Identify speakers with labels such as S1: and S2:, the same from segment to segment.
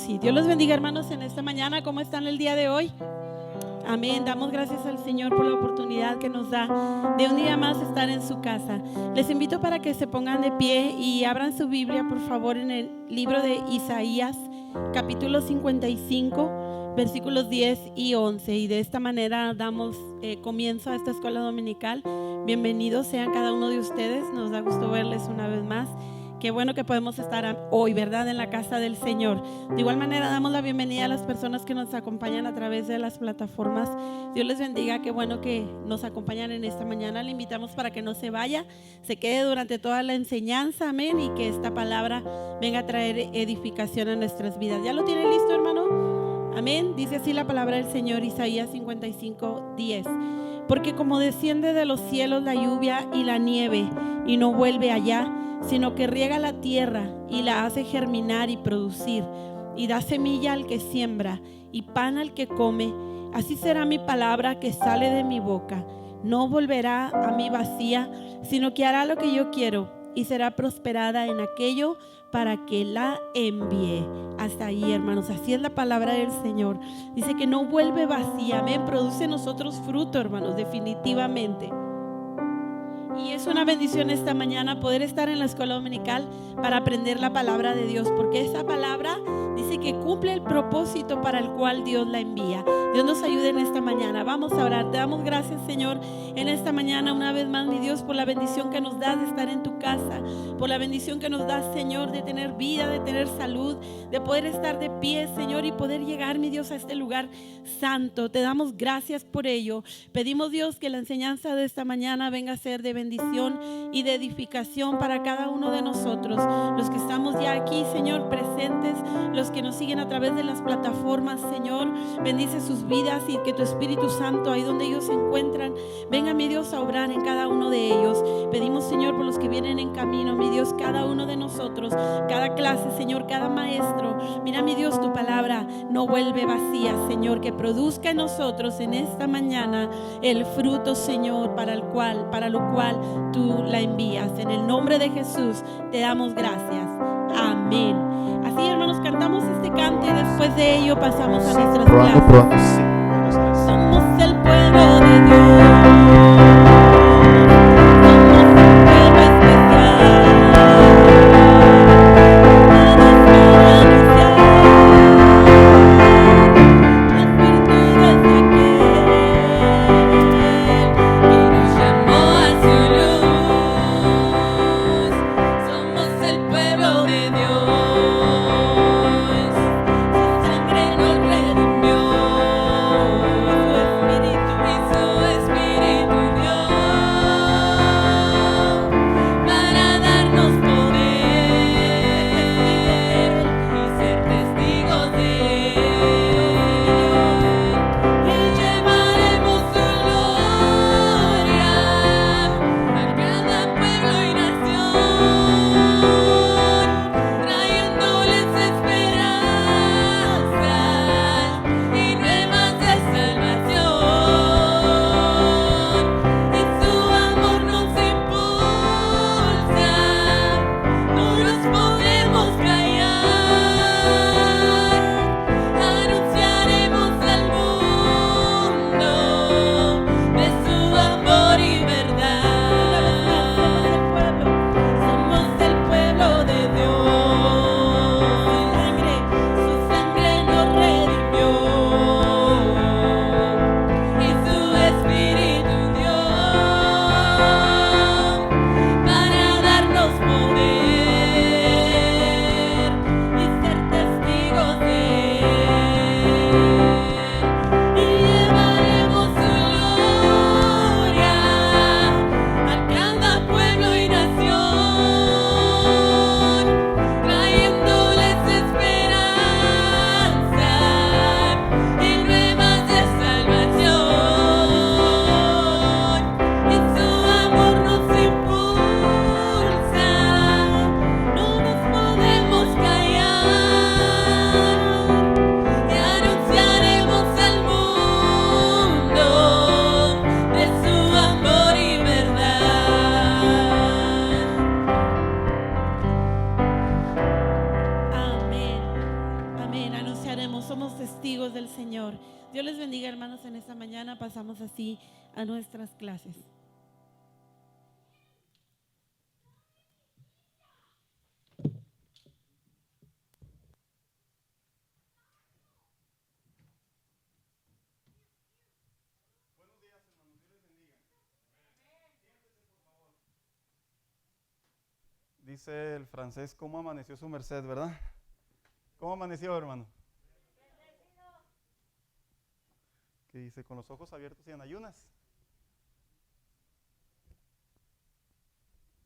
S1: sí. Dios los bendiga, hermanos, en esta mañana. ¿Cómo están el día de hoy? Amén. Damos gracias al Señor por la oportunidad que nos da de un día más estar en su casa. Les invito para que se pongan de pie y abran su Biblia, por favor, en el libro de Isaías, capítulo 55, versículos 10 y 11. Y de esta manera damos comienzo a esta escuela dominical. Bienvenidos sean cada uno de ustedes. Nos da gusto verles una vez más. Qué bueno que podemos estar hoy, ¿verdad?, en la casa del Señor. De igual manera damos la bienvenida a las personas que nos acompañan a través de las plataformas. Dios les bendiga, qué bueno que nos acompañan en esta mañana. Le invitamos para que no se vaya, se quede durante toda la enseñanza, amén, y que esta palabra venga a traer edificación a nuestras vidas. ¿Ya lo tiene listo, hermano? Amén. Dice así la palabra del Señor, Isaías 55, 10. Porque como desciende de los cielos la lluvia y la nieve y no vuelve allá, sino que riega la tierra y la hace germinar y producir, y da semilla al que siembra y pan al que come, así será mi palabra que sale de mi boca. No volverá a mí vacía, sino que hará lo que yo quiero y será prosperada en aquello para que la envíe. Hasta ahí, hermanos, así es la palabra del Señor. Dice que no vuelve vacía, amén, produce en nosotros fruto, hermanos, definitivamente. Y es una bendición esta mañana poder estar en la escuela dominical para aprender la palabra de Dios, porque esa palabra dice que cumple el propósito para el cual Dios la envía. Dios nos ayude en esta mañana. Vamos a orar. Te damos gracias, Señor, en esta mañana una vez más, mi Dios, por la bendición que nos das de estar en tu casa, por la bendición que nos das, Señor, de tener vida, de tener salud, de poder estar de pie, Señor, y poder llegar, mi Dios, a este lugar santo. Te damos gracias por ello. Pedimos, Dios, que la enseñanza de esta mañana venga a ser de bendición y de edificación para cada uno de nosotros, los que estamos ya aquí, Señor, presentes, los que nos siguen a través de las plataformas. Señor, bendice sus vidas y que tu Espíritu Santo, ahí donde ellos se encuentran, venga, mi Dios, a obrar en cada uno de ellos. Pedimos, Señor, por los que vienen en camino, mi Dios, cada uno de nosotros, cada clase, Señor, cada maestro, mira, mi Dios, tu palabra no vuelve vacía, Señor, que produzca en nosotros en esta mañana el fruto, Señor, para lo cual tú la envías. En el nombre de Jesús te damos gracias. Amén. Así, hermanos, cantamos este canto y después de ello pasamos a nuestras clases. Somos el pueblo de Dios.
S2: Redimió.
S1: somos testigos del Señor. Dios les bendiga, hermanos. En esta mañana pasamos así a nuestras clases.
S2: Dice el francés, ¿cómo amaneció su merced, verdad? ¿Cómo amaneció, hermano? ¿Qué dice? Con los ojos abiertos y en ayunas.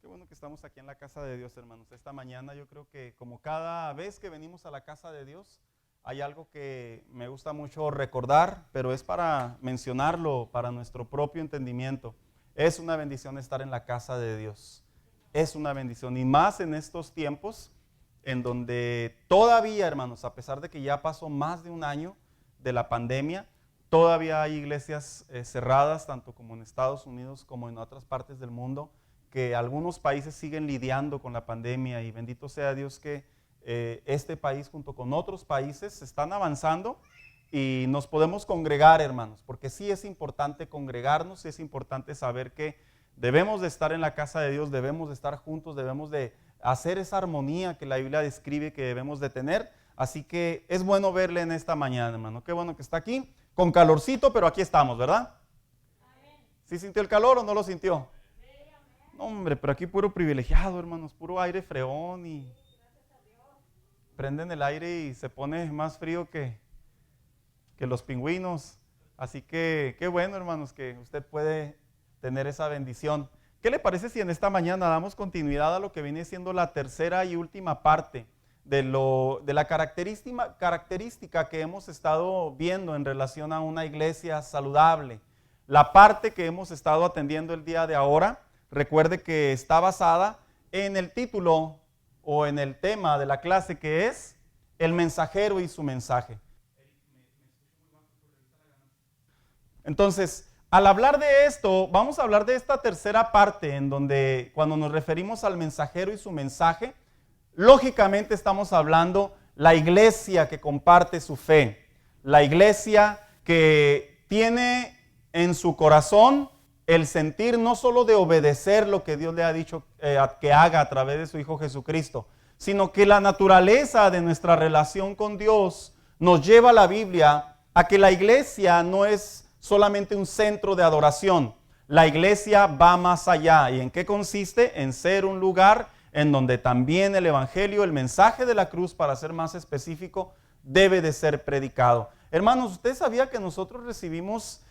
S2: Qué bueno que estamos aquí en la casa de Dios, hermanos. Esta mañana yo creo que como cada vez que venimos a la casa de Dios, hay algo que me gusta mucho recordar, pero es para mencionarlo para nuestro propio entendimiento. Es una bendición estar en la casa de Dios. Es una bendición, y más en estos tiempos en donde todavía, hermanos, a pesar de que ya pasó más de un año de la pandemia, todavía hay iglesias cerradas, tanto como en Estados Unidos como en otras partes del mundo, que algunos países siguen lidiando con la pandemia, y bendito sea Dios que este país junto con otros países están avanzando y nos podemos congregar, hermanos, porque sí es importante congregarnos, sí es importante saber que debemos de estar en la casa de Dios, debemos de estar juntos, debemos de hacer esa armonía que la Biblia describe que debemos de tener. Así que es bueno verle en esta mañana, hermano. Qué bueno que está aquí, con calorcito, pero aquí estamos, ¿verdad? ¿Sí sintió el calor o no lo sintió? No, hombre, pero aquí puro privilegiado, hermanos, puro aire freón, y prenden el aire y se pone más frío que los pingüinos. Así que qué bueno, hermanos, que usted puede tener esa bendición. ¿Qué le parece si en esta mañana damos continuidad a lo que viene siendo la tercera y última parte de la característica que hemos estado viendo en relación a una iglesia saludable? La parte que hemos estado atendiendo el día de ahora, recuerde que está basada en el título o en el tema de la clase, que es el mensajero y su mensaje. Entonces, al hablar de esto, vamos a hablar de esta tercera parte en donde cuando nos referimos al mensajero y su mensaje, lógicamente estamos hablando la iglesia que comparte su fe, la iglesia que tiene en su corazón el sentir no solo de obedecer lo que Dios le ha dicho que haga a través de su Hijo Jesucristo, sino que la naturaleza de nuestra relación con Dios nos lleva a la Biblia a que la iglesia no es solamente un centro de adoración. La iglesia va más allá. ¿Y en qué consiste? En ser un lugar en donde también el evangelio, el mensaje de la cruz, para ser más específico, debe de ser predicado. Hermanos, ¿usted sabía que nosotros recibimos,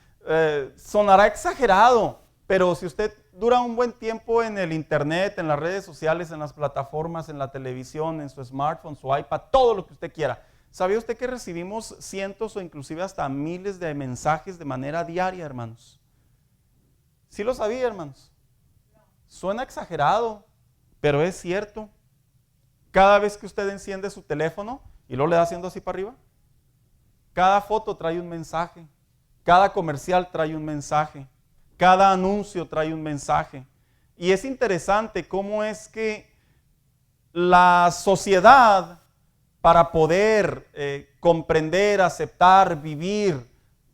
S2: sonará exagerado, pero si usted dura un buen tiempo en el internet, en las redes sociales, en las plataformas, en la televisión, en su smartphone, su iPad, todo lo que usted quiera, ¿sabía usted que recibimos cientos o inclusive hasta miles de mensajes de manera diaria, hermanos? ¿Sí lo sabía, hermanos? Suena exagerado, pero es cierto. Cada vez que usted enciende su teléfono y luego le da haciendo así para arriba, cada foto trae un mensaje, cada comercial trae un mensaje, cada anuncio trae un mensaje. Y es interesante cómo es que la sociedad, para poder comprender, aceptar, vivir,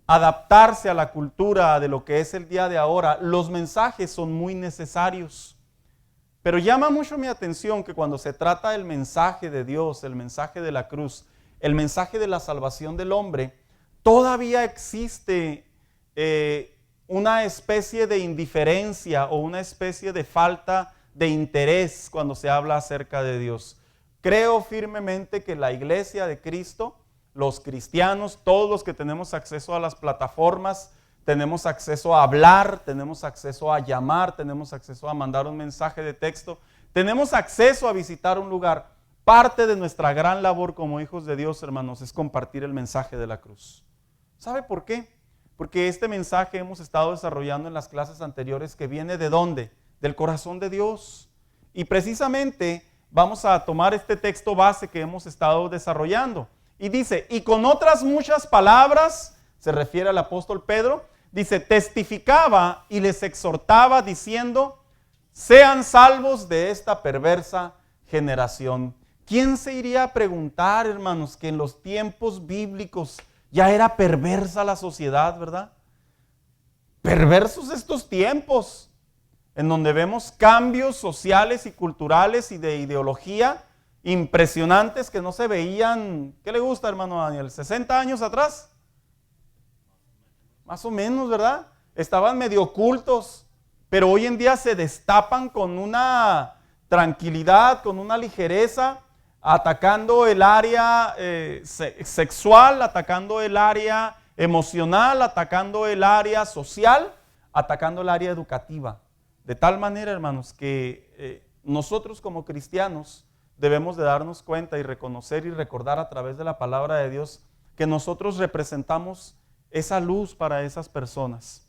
S2: adaptarse a la cultura de lo que es el día de ahora, los mensajes son muy necesarios. Pero llama mucho mi atención que cuando se trata del mensaje de Dios, el mensaje de la cruz, el mensaje de la salvación del hombre, todavía existe una especie de indiferencia o una especie de falta de interés cuando se habla acerca de Dios. Creo firmemente que la iglesia de Cristo, los cristianos, todos los que tenemos acceso a las plataformas, tenemos acceso a hablar, tenemos acceso a llamar, tenemos acceso a mandar un mensaje de texto, tenemos acceso a visitar un lugar. Parte de nuestra gran labor como hijos de Dios, hermanos, es compartir el mensaje de la cruz. ¿Sabe por qué? Porque este mensaje hemos estado desarrollando en las clases anteriores, que viene ¿de dónde? Del corazón de Dios. Y precisamente vamos a tomar este texto base que hemos estado desarrollando. Y dice, y con otras muchas palabras, se refiere al apóstol Pedro, dice, testificaba y les exhortaba diciendo, sean salvos de esta perversa generación. ¿Quién se iría a preguntar, hermanos, que en los tiempos bíblicos ya era perversa la sociedad, verdad? Perversos estos tiempos, en donde vemos cambios sociales y culturales y de ideología impresionantes que no se veían. ¿Qué le gusta, hermano Daniel? ¿60 años atrás? Más o menos, ¿verdad? Estaban medio ocultos, pero hoy en día se destapan con una tranquilidad, con una ligereza, atacando el área sexual, atacando el área emocional, atacando el área social, atacando el área educativa. De tal manera, hermanos, que nosotros como cristianos debemos de darnos cuenta y reconocer y recordar a través de la palabra de Dios que nosotros representamos esa luz para esas personas.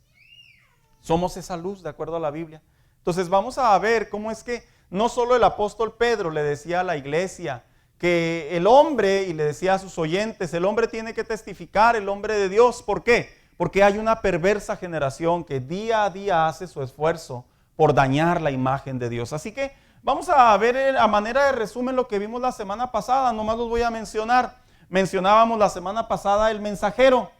S2: Somos esa luz de acuerdo a la Biblia. Entonces vamos a ver cómo es que no solo el apóstol Pedro le decía a la iglesia que el hombre, y le decía a sus oyentes, el hombre tiene que testificar, el hombre de Dios. ¿Por qué? Porque hay una perversa generación que día a día hace su esfuerzo por dañar la imagen de Dios. Así que vamos a ver a manera de resumen lo que vimos la semana pasada, nomás los voy a mencionar. Mencionábamos la semana pasada el mensajero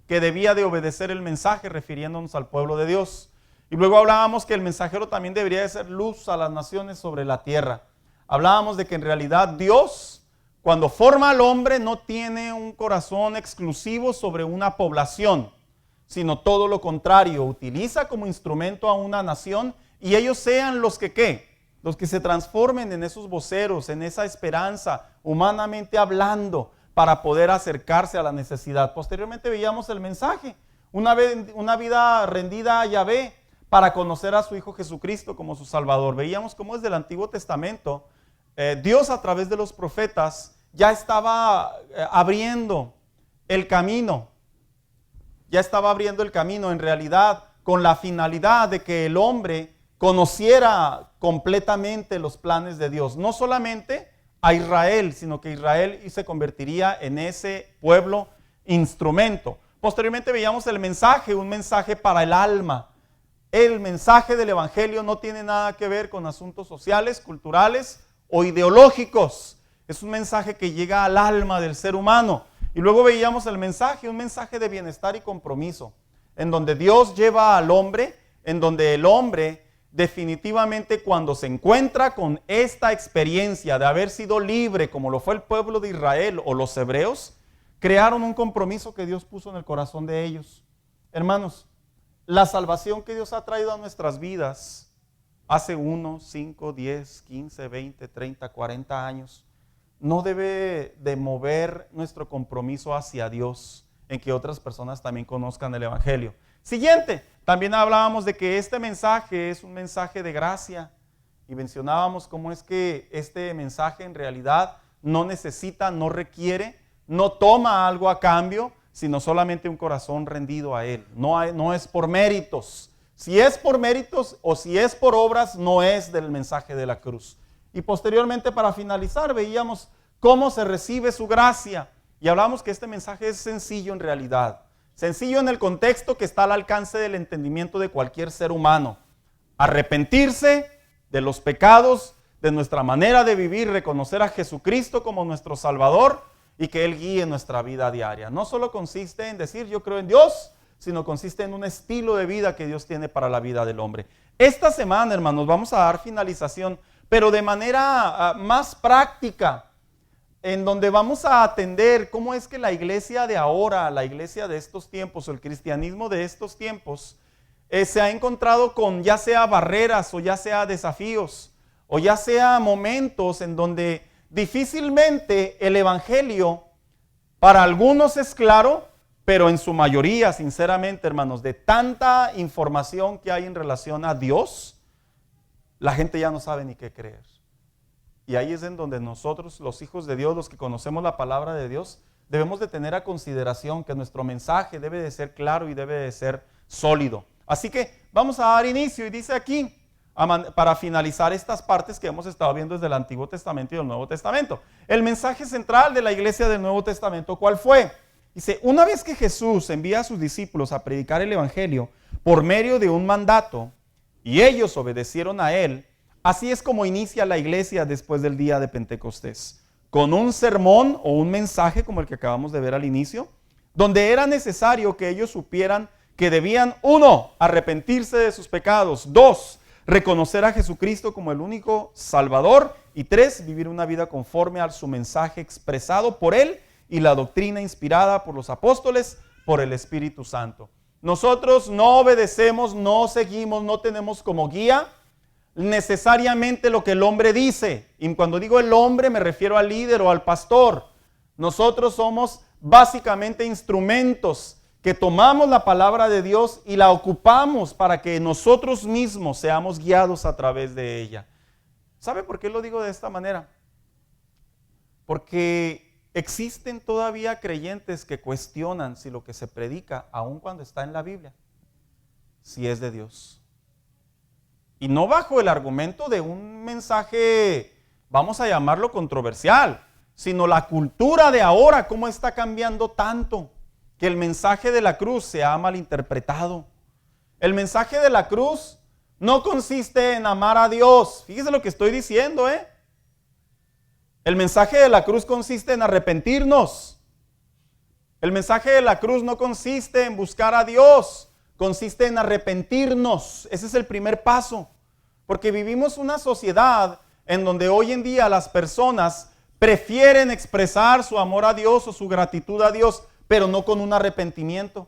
S2: que debía de obedecer el mensaje refiriéndonos al pueblo de Dios. Y luego hablábamos que el mensajero también debería de ser luz a las naciones sobre la tierra. Hablábamos de que en realidad Dios, cuando forma al hombre, no tiene un corazón exclusivo sobre una población, sino todo lo contrario, utiliza como instrumento a una nación y ellos sean los que ¿qué? Los que se transformen en esos voceros, en esa esperanza, humanamente hablando, para poder acercarse a la necesidad. Posteriormente veíamos el mensaje, una vida rendida a Yahvé para conocer a su Hijo Jesucristo como su Salvador. Veíamos cómo desde el Antiguo Testamento Dios a través de los profetas ya estaba abriendo el camino. Ya estaba abriendo el camino en realidad con la finalidad de que el hombre conociera completamente los planes de Dios. No solamente a Israel, sino que Israel se convertiría en ese pueblo instrumento. Posteriormente veíamos el mensaje, un mensaje para el alma. El mensaje del evangelio no tiene nada que ver con asuntos sociales, culturales o ideológicos. Es un mensaje que llega al alma del ser humano. Y luego veíamos el mensaje, un mensaje de bienestar y compromiso, en donde Dios lleva al hombre, en donde el hombre definitivamente cuando se encuentra con esta experiencia de haber sido libre, como lo fue el pueblo de Israel o los hebreos, crearon un compromiso que Dios puso en el corazón de ellos. Hermanos, la salvación que Dios ha traído a nuestras vidas hace 1, 5, 10, 15, 20, 30, 40 años, no debe de mover nuestro compromiso hacia Dios en que otras personas también conozcan el evangelio. Siguiente, también hablábamos de que este mensaje es un mensaje de gracia y mencionábamos cómo es que este mensaje en realidad no necesita, no requiere, no toma algo a cambio, sino solamente un corazón rendido a Él. No es por méritos. Si es por méritos o si es por obras, no es del mensaje de la cruz. Y posteriormente, para finalizar, veíamos cómo se recibe su gracia y hablamos que este mensaje es sencillo en realidad. Sencillo en el contexto que está al alcance del entendimiento de cualquier ser humano. Arrepentirse de los pecados, de nuestra manera de vivir, reconocer a Jesucristo como nuestro Salvador y que Él guíe nuestra vida diaria. No solo consiste en decir yo creo en Dios, sino consiste en un estilo de vida que Dios tiene para la vida del hombre. Esta semana, hermanos, vamos a dar finalización, pero de manera más práctica, en donde vamos a atender cómo es que la iglesia de ahora, la iglesia de estos tiempos, o el cristianismo de estos tiempos, se ha encontrado con ya sea barreras o ya sea desafíos, o ya sea momentos en donde difícilmente el evangelio para algunos es claro, pero en su mayoría, sinceramente, hermanos, de tanta información que hay en relación a Dios, la gente ya no sabe ni qué creer. Y ahí es en donde nosotros, los hijos de Dios, los que conocemos la palabra de Dios, debemos de tener a consideración que nuestro mensaje debe de ser claro y debe de ser sólido. Así que vamos a dar inicio y dice aquí, para finalizar estas partes que hemos estado viendo desde el Antiguo Testamento y el Nuevo Testamento. El mensaje central de la iglesia del Nuevo Testamento, ¿cuál fue? Dice, una vez que Jesús envía a sus discípulos a predicar el evangelio por medio de un mandato y ellos obedecieron a él, así es como inicia la iglesia después del día de Pentecostés. con un sermón o un mensaje como el que acabamos de ver al inicio, donde era necesario que ellos supieran que debían, 1, arrepentirse de sus pecados, 2, reconocer a Jesucristo como el único Salvador, y 3, vivir una vida conforme a su mensaje expresado por Él y la doctrina inspirada por los apóstoles, por el Espíritu Santo. Nosotros no obedecemos, no seguimos, no tenemos como guía necesariamente lo que el hombre dice. Y cuando digo el hombre me refiero al líder o al pastor. Nosotros somos básicamente instrumentos que tomamos la palabra de Dios y la ocupamos para que nosotros mismos seamos guiados a través de ella. ¿Sabe por qué lo digo de esta manera? Porque existen todavía creyentes que cuestionan si lo que se predica, aun cuando está en la Biblia, si es de Dios. Y no bajo el argumento de un mensaje, vamos a llamarlo controversial, sino la cultura de ahora, cómo está cambiando tanto, que el mensaje de la cruz se ha malinterpretado. El mensaje de la cruz no consiste en amar a Dios. Fíjese lo que estoy diciendo, El mensaje de la cruz consiste en arrepentirnos. El mensaje de la cruz no consiste en buscar a Dios, consiste en arrepentirnos. Ese es el primer paso. Porque vivimos una sociedad en donde hoy en día las personas prefieren expresar su amor a Dios o su gratitud a Dios, pero no con un arrepentimiento.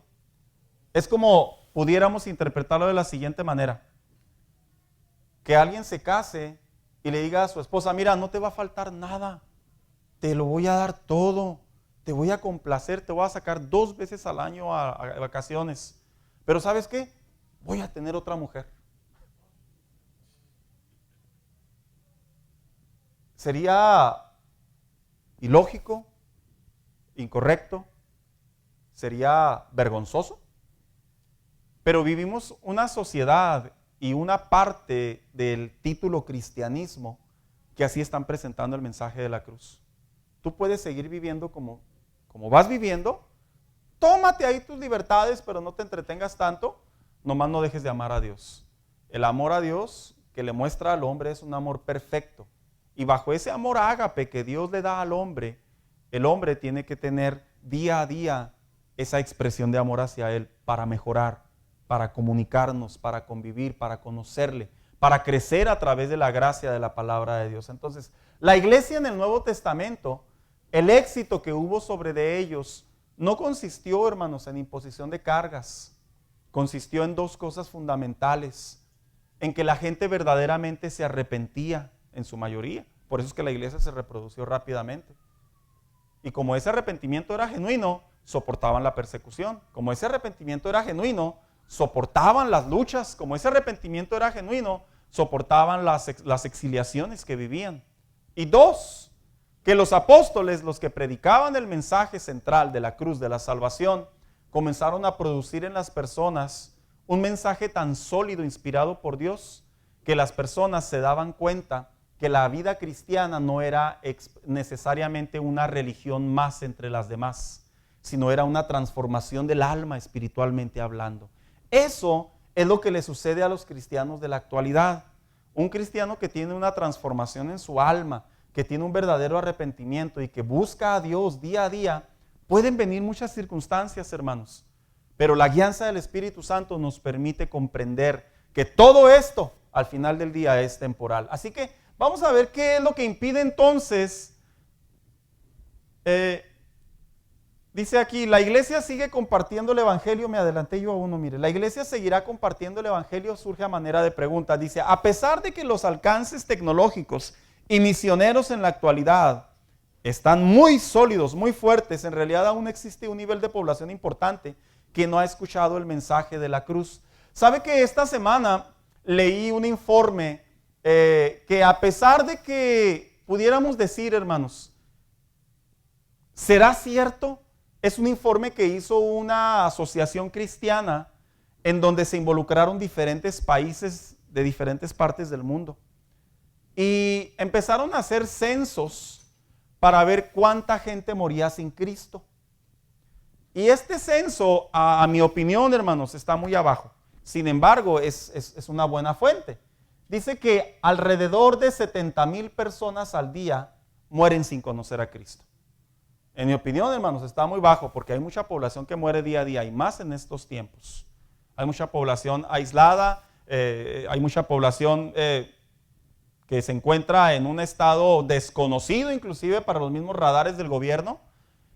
S2: Es como pudiéramos interpretarlo de la siguiente manera. Que alguien se case y le diga a su esposa, mira, no te va a faltar nada, te lo voy a dar todo, te voy a complacer, te voy a sacar 2 veces al año a vacaciones. Pero ¿sabes qué? Voy a tener otra mujer. Sería ilógico, incorrecto, sería vergonzoso. Pero vivimos una sociedad y una parte del título cristianismo que así están presentando el mensaje de la cruz. Tú puedes seguir viviendo como vas viviendo, tómate ahí tus libertades, pero no te entretengas tanto, nomás no dejes de amar a Dios. El amor a Dios que le muestra al hombre es un amor perfecto. Y bajo ese amor ágape que Dios le da al hombre, el hombre tiene que tener día a día esa expresión de amor hacia Él para mejorar, para comunicarnos, para convivir, para conocerle, para crecer a través de la gracia de la palabra de Dios. Entonces, la iglesia en el Nuevo Testamento, el éxito que hubo sobre de ellos no consistió, hermanos, en imposición de cargas. Consistió en 2 cosas fundamentales, en que la gente verdaderamente se arrepentía en su mayoría. Por eso es que la iglesia se reprodució rápidamente. Y como ese arrepentimiento era genuino, soportaban la persecución. Como ese arrepentimiento era genuino, soportaban las luchas. Como ese arrepentimiento era genuino, soportaban las exiliaciones que vivían. Y 2, que los apóstoles, los que predicaban el mensaje central de la cruz, de la salvación, comenzaron a producir en las personas un mensaje tan sólido, inspirado por Dios, que las personas se daban cuenta que la vida cristiana no era necesariamente una religión más entre las demás, sino era una transformación del alma espiritualmente hablando. Eso es lo que le sucede a los cristianos de la actualidad. Un cristiano que tiene una transformación en su alma, que tiene un verdadero arrepentimiento y que busca a Dios día a día, pueden venir muchas circunstancias, hermanos, pero la guianza del Espíritu Santo nos permite comprender que todo esto al final del día es temporal. Así que vamos a ver qué es lo que impide entonces. Dice aquí, la iglesia sigue compartiendo el evangelio. Me adelanté yo a uno, mire. La iglesia seguirá compartiendo el evangelio, surge a manera de pregunta. Dice, a pesar de que los alcances tecnológicos y misioneros en la actualidad están muy sólidos, muy fuertes, en realidad aún existe un nivel de población importante que no ha escuchado el mensaje de la cruz. ¿Sabe que esta semana leí un informe que a pesar de que pudiéramos decir, hermanos, ¿será cierto? Es un informe que hizo una asociación cristiana en donde se involucraron diferentes países de diferentes partes del mundo. Y empezaron a hacer censos para ver cuánta gente moría sin Cristo. Y este censo, a mi opinión, hermanos, está muy abajo. Sin embargo, es una buena fuente. Dice que alrededor de 70,000 personas al día mueren sin conocer a Cristo. En mi opinión, hermanos, está muy bajo porque hay mucha población que muere día a día y más en estos tiempos. Hay mucha población aislada, hay mucha población que se encuentra en un estado desconocido inclusive para los mismos radares del gobierno.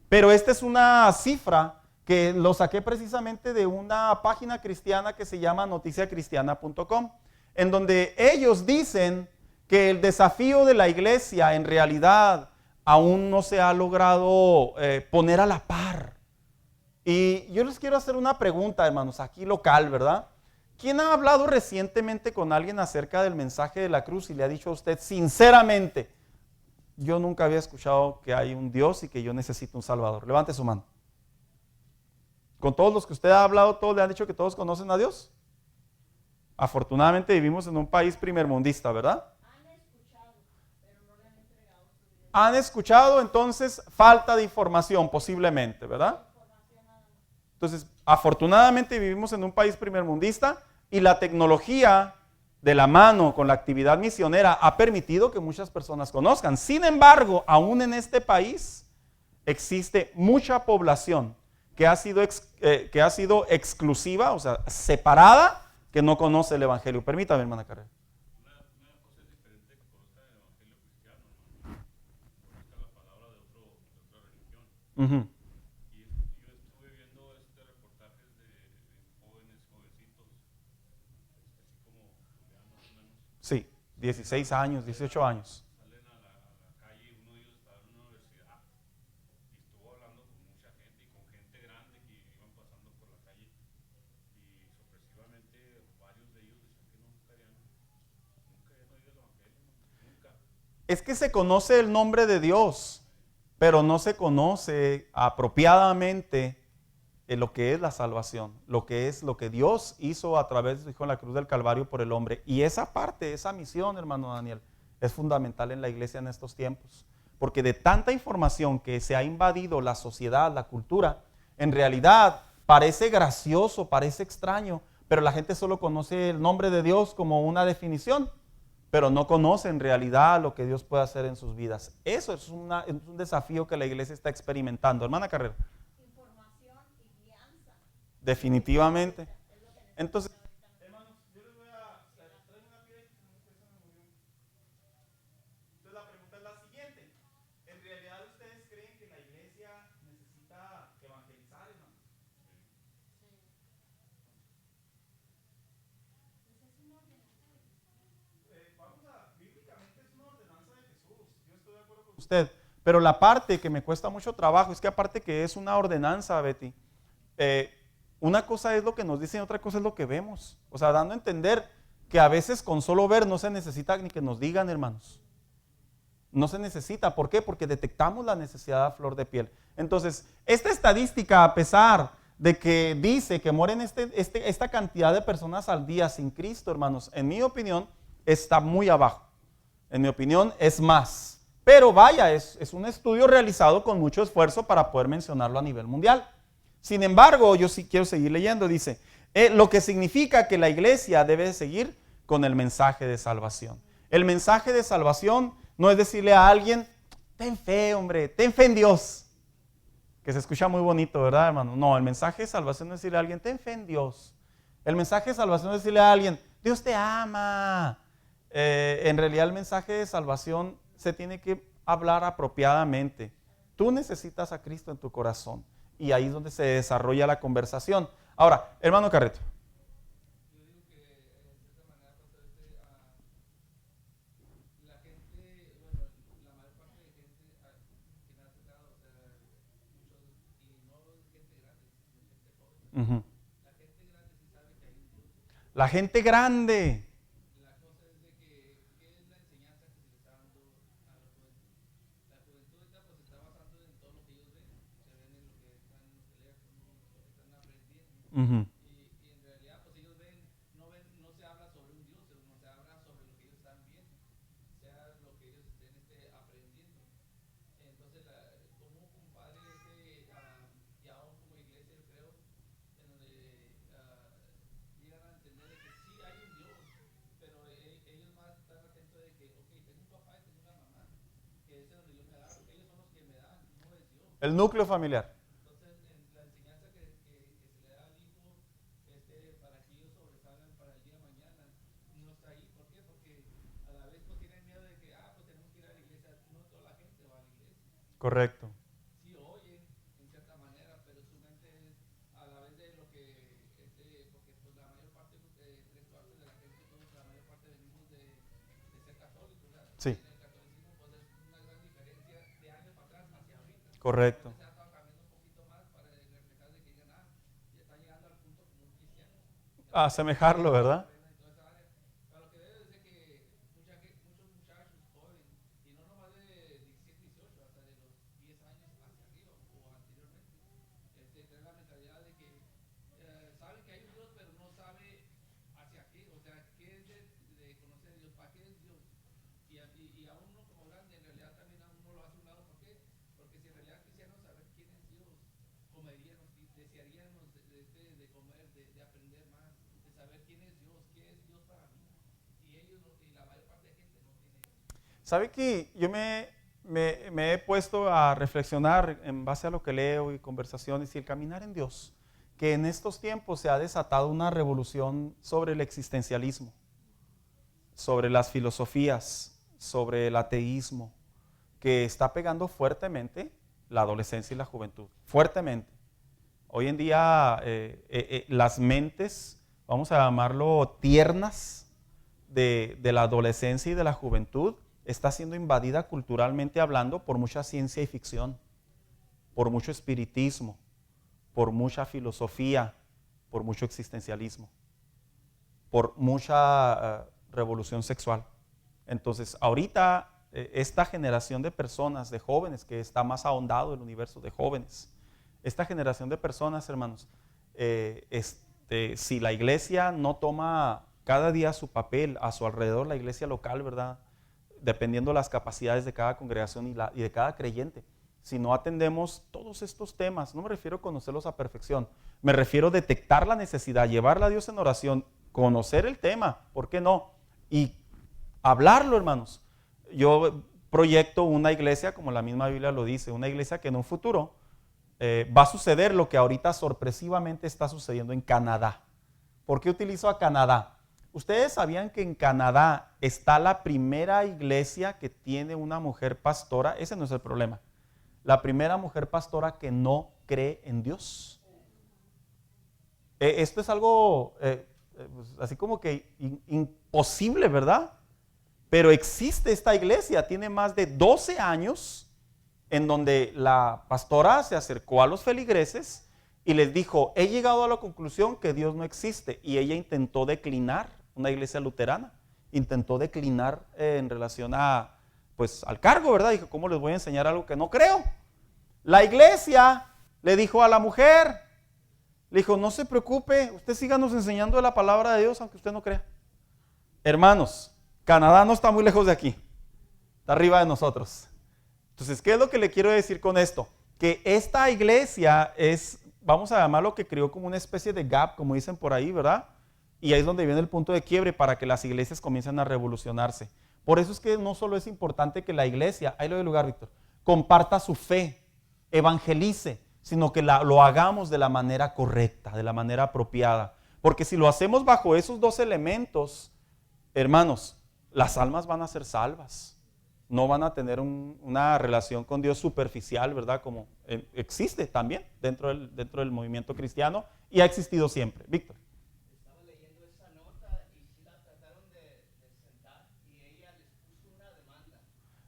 S2: Pero esta es una cifra que lo saqué precisamente de una página cristiana que se llama noticiacristiana.com, en donde ellos dicen que el desafío de la iglesia en realidad aún no se ha logrado poner a la par. Y yo les quiero hacer una pregunta, hermanos, aquí local, ¿verdad? ¿Quién ha hablado recientemente con alguien acerca del mensaje de la cruz y le ha dicho a usted sinceramente, yo nunca había escuchado que hay un Dios y que yo necesito un Salvador? Levante su mano. Con todos los que usted ha hablado, todos le han dicho que todos conocen a Dios. Afortunadamente vivimos en un país primermundista, ¿verdad? Han escuchado, entonces falta de información posiblemente, ¿verdad? Entonces, afortunadamente vivimos en un país primermundista y la tecnología de la mano con la actividad misionera ha permitido que muchas personas conozcan. Sin embargo, aún en este país existe mucha población que ha sido exclusiva, o sea, separada, que no conoce el Evangelio. Permítame, hermana Carrera. Uh-huh.
S3: Yo estuve viendo reportajes de jóvenes, jovencitos, así como Julián más o menos.
S2: Sí, 16 años, 18 años.
S3: Salen a la calle, uno de ellos estaba en una universidad y estuvo hablando con mucha gente y con gente grande que iban pasando por la calle y sorpresivamente varios de ellos decían que nunca habían oído el Evangelio, nunca.
S2: Es que se conoce el nombre de Dios, pero no se conoce apropiadamente lo que es la salvación, lo que es lo que Dios hizo a través de su Hijo en la cruz del Calvario por el hombre. Y esa parte, esa misión, hermano Daniel, es fundamental en la iglesia en estos tiempos. Porque de tanta información que se ha invadido la sociedad, la cultura, en realidad parece gracioso, parece extraño, pero la gente solo conoce el nombre de Dios como una definición, pero no conoce en realidad lo que Dios puede hacer en sus vidas. Eso es un desafío que la iglesia está experimentando. Hermana Carrera.
S4: Información y guianza.
S2: Definitivamente. Entonces, hermanos, yo les voy a traer una piedra y entonces la pregunta es la siguiente. ¿En realidad ustedes creen que la iglesia necesita evangelizar, hermanos? Bíblicamente es una ordenanza de Jesús. Yo estoy de acuerdo con usted. Pero la parte que me cuesta mucho trabajo es que aparte que es una ordenanza, Betty, una cosa es lo que nos dicen, otra cosa es lo que vemos. O sea, dando a entender que a veces con solo ver no se necesita ni que nos digan, hermanos. No se necesita. ¿Por qué? Porque detectamos la necesidad a flor de piel. Entonces, esta estadística, a pesar de que dice que mueren esta cantidad de personas al día sin Cristo, hermanos, en mi opinión, está muy abajo. En mi opinión, es más. Pero vaya, es un estudio realizado con mucho esfuerzo para poder mencionarlo a nivel mundial. Sin embargo, yo sí quiero seguir leyendo. Dice, lo que significa que la iglesia debe seguir con el mensaje de salvación. El mensaje de salvación no es decirle a alguien, ten fe, hombre, ten fe en Dios. Que se escucha muy bonito, ¿verdad, hermano? No, el mensaje de salvación no es decirle a alguien, ten fe en Dios. El mensaje de salvación es decirle a alguien, Dios te ama. En realidad el mensaje de salvación se tiene que hablar apropiadamente. Tú necesitas a Cristo en tu corazón y ahí es donde se desarrolla la conversación. Ahora, hermano Carreto.
S5: Yo digo que de cierta manera, pastor, la gente, bueno, la mayor parte de gente que me ha tocado, o sea, muchos, y no gente grande, sino gente joven.
S2: Uh-huh.
S5: La gente grande sí sabe que hay un Dios.
S2: La gente grande.
S5: La cosa es de que, ¿qué es la enseñanza que se le está dando a la juventud? La juventud ahorita pues está basando en todo lo que ellos ven, se ven en lo que están en los teléfonos, lo que están aprendiendo.
S2: Uh-huh.
S5: Y en realidad pues ellos no se habla sobre un Dios, sino se habla sobre lo que ellos están viendo, sea lo que ellos estén aprendiendo. Entonces, como un compadre y aún como iglesia, yo creo, en donde llegan a entender de que sí hay un Dios,
S2: El núcleo familiar.
S5: Entonces, en la enseñanza que se le da al hijo, para que ellos sobresalgan para el día de mañana, no está ahí. ¿Por qué? Porque a la vez pues tienen miedo de que, pues tenemos que ir a la iglesia. No toda la gente va a la iglesia.
S2: Correcto.
S5: Sí oyen en cierta manera, pero su mente es a la vez de lo que, porque pues la mayor parte, tres cuartos de la gente, todos, la mayor parte venimos de ser católicos, ¿verdad?
S2: Sí.
S5: En el catolicismo pues es una gran diferencia de años para atrás hacia ahorita.
S2: Correcto.
S5: Se ha estado cambiando un poquito más para reflejar de que digan, ya está llegando al punto como un cristiano.
S2: A asemejarlo, ¿verdad?
S5: En toda esa área. Pero lo que debe es de que muchos muchachos jóvenes, y no nomás de 17, 18, hasta de los 10 años hacia arriba o anteriormente, tener la mentalidad de que saben que hay un Dios, pero no sabe hacia qué, o sea, qué es de conocer a Dios, para qué es Dios. Y a uno como grande, en realidad también a uno lo hace un lado. ¿Por qué? Porque si en realidad quisiéramos saber quién es Dios, comeríamos y desearíamos de comer, de aprender más, de saber quién es Dios para mí. Y ellos, y la mayor parte de gente no tiene eso.
S2: ¿Sabe que yo me he puesto a reflexionar en base a lo que leo y conversaciones y el caminar en Dios? Que en estos tiempos se ha desatado una revolución sobre el existencialismo, sobre las filosofías, sobre el ateísmo, que está pegando fuertemente la adolescencia y la juventud, fuertemente. Hoy en día las mentes, vamos a llamarlo tiernas, de la adolescencia y de la juventud, está siendo invadida culturalmente hablando por mucha ciencia y ficción, por mucho espiritismo, por mucha filosofía, por mucho existencialismo, por mucha revolución sexual. Entonces, ahorita esta generación de personas, de jóvenes, que está más ahondado el universo de jóvenes, esta generación de personas, hermanos, si la iglesia no toma cada día su papel a su alrededor, la iglesia local, ¿verdad? Dependiendo de las capacidades de cada congregación y de cada creyente, si no atendemos todos estos temas, no me refiero a conocerlos a perfección, me refiero a detectar la necesidad, llevarla a Dios en oración, conocer el tema, ¿por qué no? Y hablarlo, hermanos. Yo proyecto una iglesia, como la misma Biblia lo dice, una iglesia que en un futuro va a suceder lo que ahorita sorpresivamente está sucediendo en Canadá. ¿Por qué utilizo a Canadá? ¿Ustedes sabían que en Canadá está la primera iglesia que tiene una mujer pastora? Ese no es el problema. La primera mujer pastora que no cree en Dios. Esto es algo pues, así como que imposible, ¿verdad? Pero existe esta iglesia, tiene más de 12 años, en donde la pastora se acercó a los feligreses y les dijo, he llegado a la conclusión que Dios no existe. Y ella intentó declinar, una iglesia luterana, intentó declinar en relación pues, al cargo, ¿verdad? Dijo, ¿cómo les voy a enseñar algo que no creo? La iglesia le dijo a la mujer, le dijo, no se preocupe, usted síganos enseñando de la palabra de Dios aunque usted no crea. Hermanos, Canadá no está muy lejos de aquí, está arriba de nosotros. Entonces, ¿qué es lo que le quiero decir con esto? Que esta iglesia es, vamos a llamarlo, que creó como una especie de gap, como dicen por ahí, ¿verdad? Y ahí es donde viene el punto de quiebre para que las iglesias comiencen a revolucionarse. Por eso es que no solo es importante que la iglesia, ahí lo doy lugar, Víctor, comparta su fe, evangelice, sino que lo hagamos de la manera correcta, de la manera apropiada. Porque si lo hacemos bajo esos dos elementos, hermanos, las almas van a ser salvas. No van a tener una relación con Dios superficial, ¿verdad? Como existe también dentro del movimiento cristiano y ha existido siempre. Víctor.
S6: Estaba leyendo esa nota y sí la trataron de sentar y ella les puso una demanda.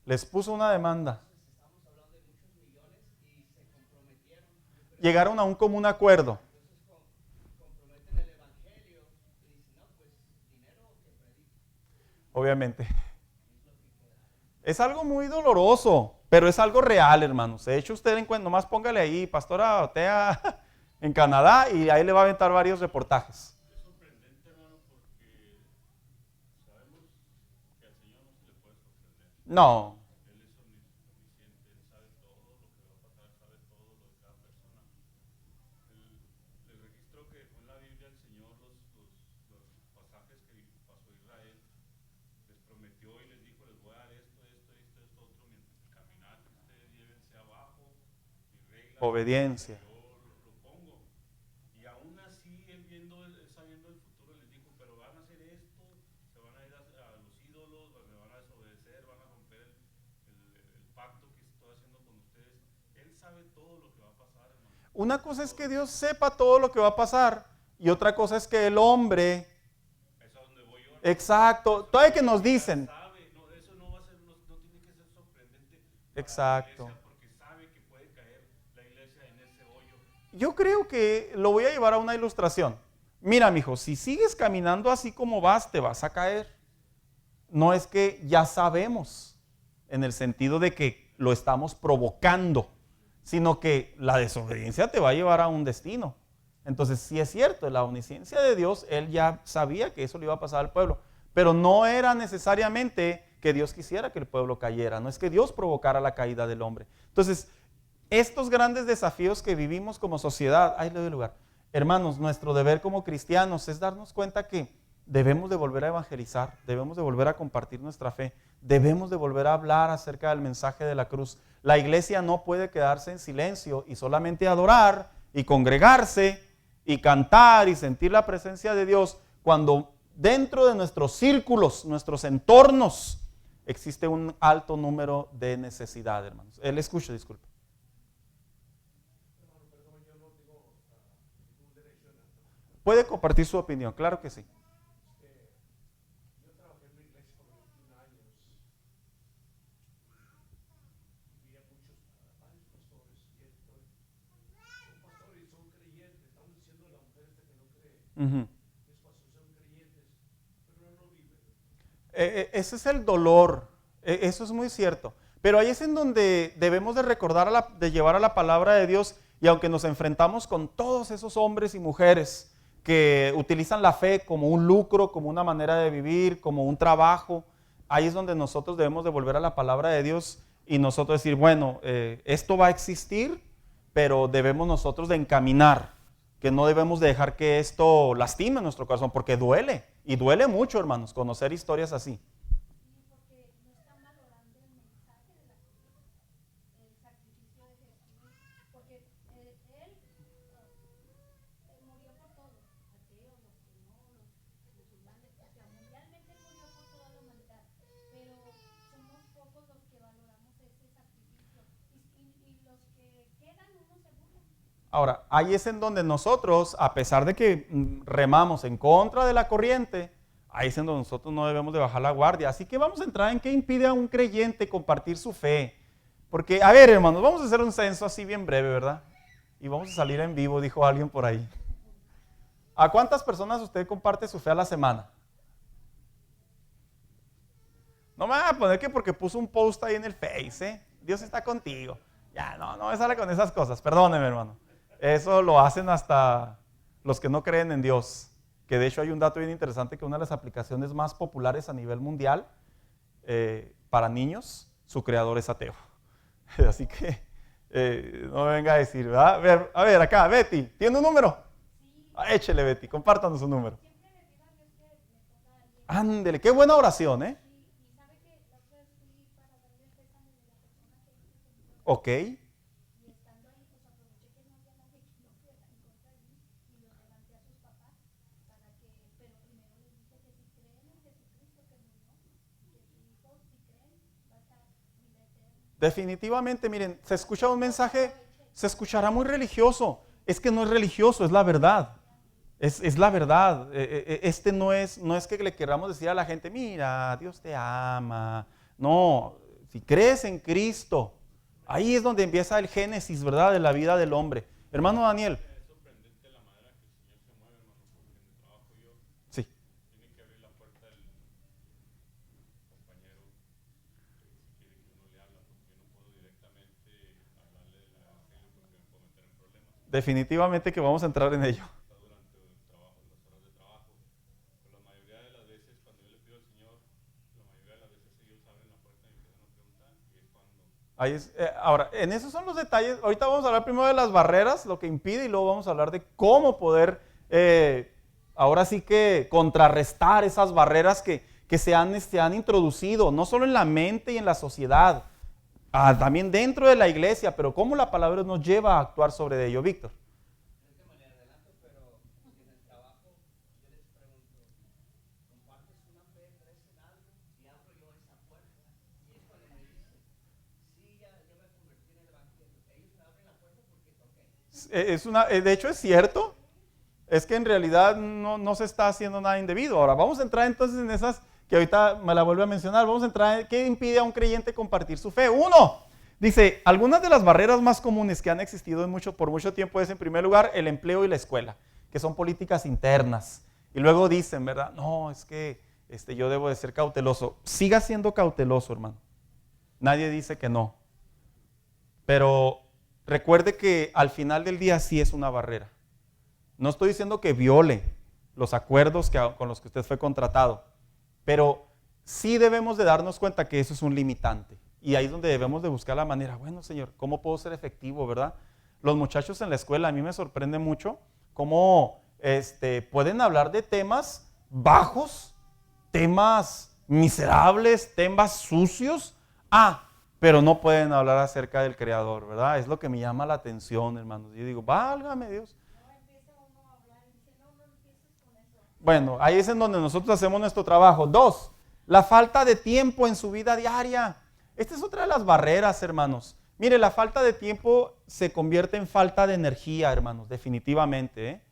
S2: Les puso una demanda.
S6: Entonces estamos hablando de muchos millones y se comprometieron.
S2: Llegaron a un común acuerdo.
S6: Entonces comprometen el evangelio y dicen, no, pues dinero que predique.
S2: Obviamente. Es algo muy doloroso, pero es algo real, hermanos. De hecho, usted encuentra, nomás póngale ahí, Pastora Otea en Canadá, y ahí le va a aventar varios reportajes.
S3: Es sorprendente, hermano, porque sabemos que al Señor no se le puede sorprender.
S2: No,
S3: Él es omnisciente, Él sabe todo lo que va a pasar, sabe todo lo de cada persona. El registro que dejó en la Biblia el Señor, los pasajes que pasó Israel, les prometió y les dijo, les voy a dar esto, otro, mientras el caminar que ustedes lleven sea bajo y
S2: Obediencia.
S3: yo lo pongo. Y aún así, él sabiendo el futuro, les dijo, pero van a hacer esto, se van a ir a los ídolos, me van a desobedecer, van a romper el pacto que estoy haciendo con ustedes. Él sabe todo lo que va a pasar, hermano.
S2: Una cosa es que Dios sepa todo lo que va a pasar y otra cosa es que el hombre,
S3: Es a donde voy yo, hermano.
S2: exacto, todavía que nos dicen,
S3: Sabe, no, eso no va a ser, no tiene que ser sorprendente para
S2: exacto.
S3: la iglesia, porque sabe que puede caer la iglesia en ese hoyo.
S2: Yo creo que lo voy a llevar a una ilustración. Mira, mijo, si sigues caminando así como vas, te vas a caer. No es que ya sabemos, en el sentido de que lo estamos provocando, sino que la desobediencia te va a llevar a un destino. Entonces, sí es cierto, la omnisciencia de Dios, Él ya sabía que eso le iba a pasar al pueblo, pero no era necesariamente que Dios quisiera que el pueblo cayera, no es que Dios provocara la caída del hombre. Entonces, estos grandes desafíos que vivimos como sociedad, ahí le doy lugar. Hermanos, nuestro deber como cristianos es darnos cuenta que debemos de volver a evangelizar, debemos de volver a compartir nuestra fe, debemos de volver a hablar acerca del mensaje de la cruz. La iglesia no puede quedarse en silencio y solamente adorar y congregarse y cantar y sentir la presencia de Dios cuando dentro de nuestros círculos, nuestros entornos, existe un alto número de necesidad, hermanos. Él escucha, disculpe. Puede compartir su opinión, claro que sí.
S7: Yo trabajé en una iglesia por 21 años y vi a varios pastores y son pastores y son creyentes. Estamos diciendo a la mujer esta que no cree,
S2: Ujú.
S7: mis pastores son creyentes, pero no viven.
S2: Ese es el dolor, eso es muy cierto. Pero ahí es en donde debemos de recordar, de llevar a la palabra de Dios, y aunque nos enfrentamos con todos esos hombres y mujeres que utilizan la fe como un lucro, como una manera de vivir, como un trabajo, ahí es donde nosotros debemos de volver a la palabra de Dios y nosotros decir, bueno, esto va a existir, pero debemos nosotros de encaminar, que no debemos de dejar que esto lastime nuestro corazón, porque duele, y duele mucho, hermanos, conocer historias así.
S4: Porque no están valorando el mensaje de la cruz, el sacrificio de Jesús, porque él murió por todo, ateos, los que no, los musulmanes, o sea, mundialmente murió por toda la humanidad, pero somos pocos los que valoramos ese sacrificio y los que quedan uno se burlan.
S2: Ahora, ahí es en donde nosotros, a pesar de que remamos en contra de la corriente, ahí es en donde nosotros no debemos de bajar la guardia. Así que vamos a entrar en qué impide a un creyente compartir su fe. Porque, a ver, hermanos, vamos a hacer un censo así bien breve, ¿verdad? Y vamos a salir en vivo, dijo alguien por ahí. ¿A cuántas personas usted comparte su fe a la semana? No me va a poner que porque puso un post ahí en el Face, ¿eh? Dios está contigo. Ya, no me sale con esas cosas, perdóneme, hermano. Eso lo hacen hasta los que no creen en Dios. Que de hecho hay un dato bien interesante que una de las aplicaciones más populares a nivel mundial para niños, su creador es ateo. Así que no me venga a decir, ¿verdad? A ver, acá, Betty, ¿tiene un número? Échele, Betty, compártanos un número. Ándele, qué buena oración, ¿eh?
S4: Y sabe que la otra vez fui para darle el pésame de la persona que dice que murió.
S2: Ok.
S4: Y estando ahí, pues aproveché que no había nadie que no fuera en contra de mí y los levanté a sus papás para que, pero primero les dije que si creen en Jesucristo que murió y que su hijo, si creen, va a estar vida eterna.
S2: Definitivamente, miren, se escucha un mensaje, se escuchará muy religioso. Es que no es religioso, es la verdad. Es la verdad. No es que le queramos decir a la gente, mira, Dios te ama. No, si crees en Cristo, ahí es donde empieza el génesis, ¿verdad?, de la vida del hombre. Hermano Daniel.
S3: Es sorprendente la manera que el Señor se mueve, hermano, porque en el trabajo yo
S2: Sí.
S3: tiene que abrir la puerta del compañero si quiere que uno le habla, porque yo no puedo directamente hablarle del evangelio porque me puedo meter en problemas.
S2: Definitivamente que vamos a entrar en ello.
S3: Está durante el trabajo, las horas de trabajo. Pero la mayoría de las veces, cuando yo le pido al Señor, la mayoría de las veces ellos abren la puerta y empiezan a preguntar, y es cuando
S2: Ahora, en esos son los detalles. Ahorita vamos a hablar primero de las barreras, lo que impide, y luego vamos a hablar de cómo poder, ahora sí que contrarrestar esas barreras que se han introducido, no solo en la mente y en la sociedad. También dentro de la iglesia, pero ¿cómo la palabra nos lleva a actuar sobre ello, Víctor?
S6: Es que me le adelanto, pero en el trabajo yo les pregunto, ¿compartes una fe, crees en algo? Y abro yo esa puerta. Y es cuando me dicen, sí, ya me convertí en el evangelio. Ellos me abren la puerta porque toqué.
S2: De hecho es cierto, es que en realidad no se está haciendo nada indebido. Ahora vamos a entrar entonces en esas que ahorita me la vuelve a mencionar. Vamos a entrar en qué impide a un creyente compartir su fe. Uno, dice, algunas de las barreras más comunes que han existido por mucho tiempo es, en primer lugar, el empleo y la escuela, que son políticas internas. Y luego dicen, ¿verdad? No, es que yo debo de ser cauteloso. Siga siendo cauteloso, hermano. Nadie dice que no. Pero recuerde que al final del día sí es una barrera. No estoy diciendo que viole los acuerdos con los que usted fue contratado, pero sí debemos de darnos cuenta que eso es un limitante. Y ahí es donde debemos de buscar la manera, bueno, Señor, ¿cómo puedo ser efectivo, verdad? Los muchachos en la escuela, a mí me sorprende mucho cómo pueden hablar de temas bajos, temas miserables, temas sucios, pero no pueden hablar acerca del Creador, ¿verdad? Es lo que me llama la atención, hermanos. Yo digo, válgame Dios. Bueno, ahí es en donde nosotros hacemos nuestro trabajo. 2, la falta de tiempo en su vida diaria. Esta es otra de las barreras, hermanos. Mire, la falta de tiempo se convierte en falta de energía, hermanos, definitivamente, ¿eh?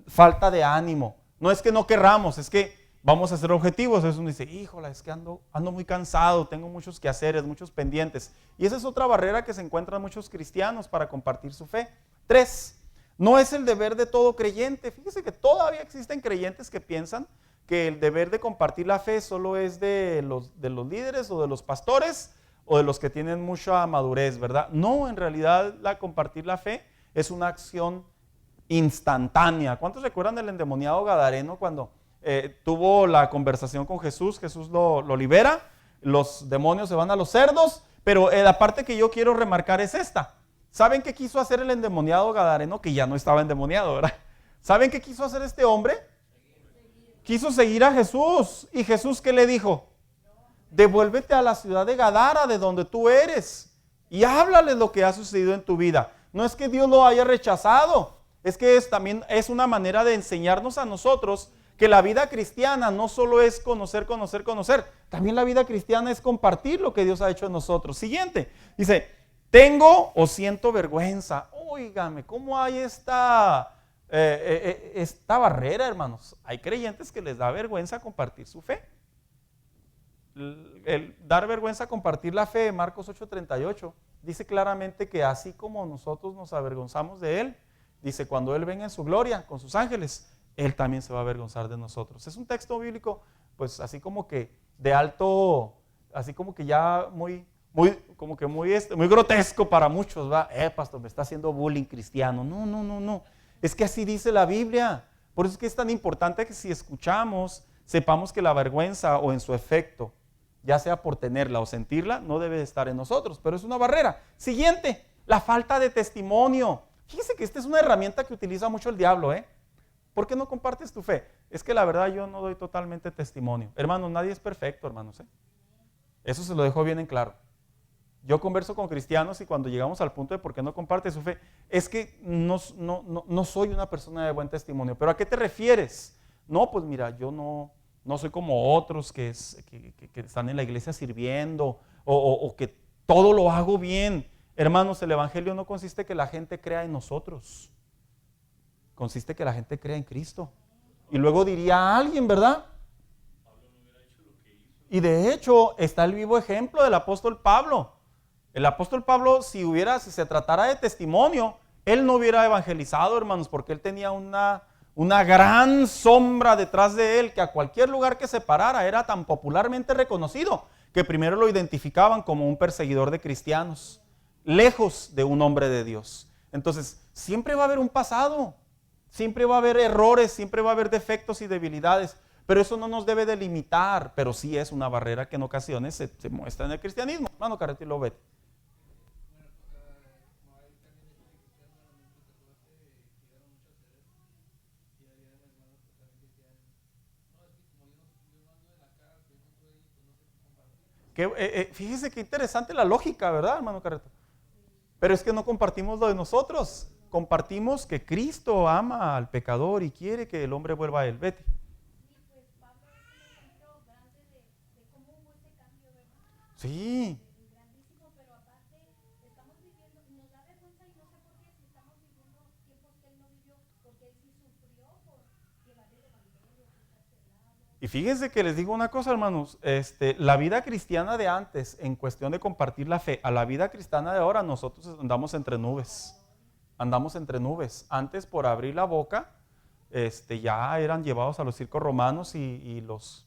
S2: Falta de ánimo. No es que no querramos, es que vamos a ser objetivos. Eso uno dice, híjola, es que ando muy cansado, tengo muchos quehaceres, muchos pendientes. Y esa es otra barrera que se encuentran muchos cristianos para compartir su fe. 3, no es el deber de todo creyente. Fíjese que todavía existen creyentes que piensan que el deber de compartir la fe solo es de los líderes o de los pastores o de los que tienen mucha madurez, ¿verdad? No, en realidad compartir la fe es una acción instantánea. ¿Cuántos recuerdan del endemoniado gadareno cuando tuvo la conversación con Jesús? Jesús lo libera, los demonios se van a los cerdos, pero la parte que yo quiero remarcar es esta. ¿Saben qué quiso hacer el endemoniado gadareno? Que ya no estaba endemoniado, ¿verdad? ¿Saben qué quiso hacer este hombre? Quiso seguir a Jesús. ¿Y Jesús qué le dijo? Devuélvete a la ciudad de Gadara, de donde tú eres, y háblale lo que ha sucedido en tu vida. No es que Dios lo haya rechazado, es que también es una manera de enseñarnos a nosotros que la vida cristiana no solo es conocer, también la vida cristiana es compartir lo que Dios ha hecho en nosotros. Siguiente, dice, tengo o siento vergüenza. Óigame, ¿cómo hay esta barrera, hermanos? Hay creyentes que les da vergüenza compartir su fe. El dar vergüenza compartir la fe, Marcos 8:38, dice claramente que así como nosotros nos avergonzamos de Él, dice, cuando Él venga en su gloria con sus ángeles, Él también se va a avergonzar de nosotros. Es un texto bíblico, pues así como que de alto, así como que ya muy grotesco para muchos, ¿va? Pastor, me está haciendo bullying cristiano. No. Es que así dice la Biblia. Por eso es que es tan importante que si escuchamos, sepamos que la vergüenza o en su efecto, ya sea por tenerla o sentirla, no debe estar en nosotros, pero es una barrera. Siguiente, la falta de testimonio. Fíjese que esta es una herramienta que utiliza mucho el diablo, ¿eh? ¿Por qué no compartes tu fe? Es que la verdad yo no doy totalmente testimonio. Hermanos, nadie es perfecto, hermanos, ¿eh? Eso se lo dejo bien en claro. Yo converso con cristianos y cuando llegamos al punto de por qué no comparte su fe, es que no soy una persona de buen testimonio. ¿Pero a qué te refieres? No, pues mira, yo no soy como otros que están en la iglesia sirviendo o que todo lo hago bien. Hermanos, el evangelio no consiste que la gente crea en nosotros. Consiste que la gente crea en Cristo. Y luego diría a alguien, ¿verdad? Y de hecho está el vivo ejemplo del apóstol Pablo. El apóstol Pablo, si se tratara de testimonio, él no hubiera evangelizado, hermanos, porque él tenía una gran sombra detrás de él que a cualquier lugar que se parara era tan popularmente reconocido que primero lo identificaban como un perseguidor de cristianos, lejos de un hombre de Dios. Entonces, siempre va a haber un pasado, siempre va a haber errores, siempre va a haber defectos y debilidades, pero eso no nos debe delimitar, pero sí es una barrera que en ocasiones se muestra en el cristianismo. Hermano Carretilo, vete. Fíjese qué interesante la lógica, ¿verdad, hermano Carreto? Pero es que no compartimos lo de nosotros. Compartimos que Cristo ama al pecador y quiere que el hombre vuelva a él. Betty.
S4: Sí, pues Pablo es un ejemplo grande de cómo hubo ese cambio, ¿verdad?
S2: Sí.
S4: Grandísimo, pero aparte estamos viviendo, nos da vergüenza y no sé por qué, si estamos viviendo tiempos que él no vivió, porque él sí sufrió por llevar el evangelio, fue encarcelado.
S2: Y fíjense que les digo una cosa, hermanos, la vida cristiana de antes, en cuestión de compartir la fe, a la vida cristiana de ahora, nosotros andamos entre nubes. Andamos entre nubes. Antes, por abrir la boca, ya eran llevados a los circos romanos y los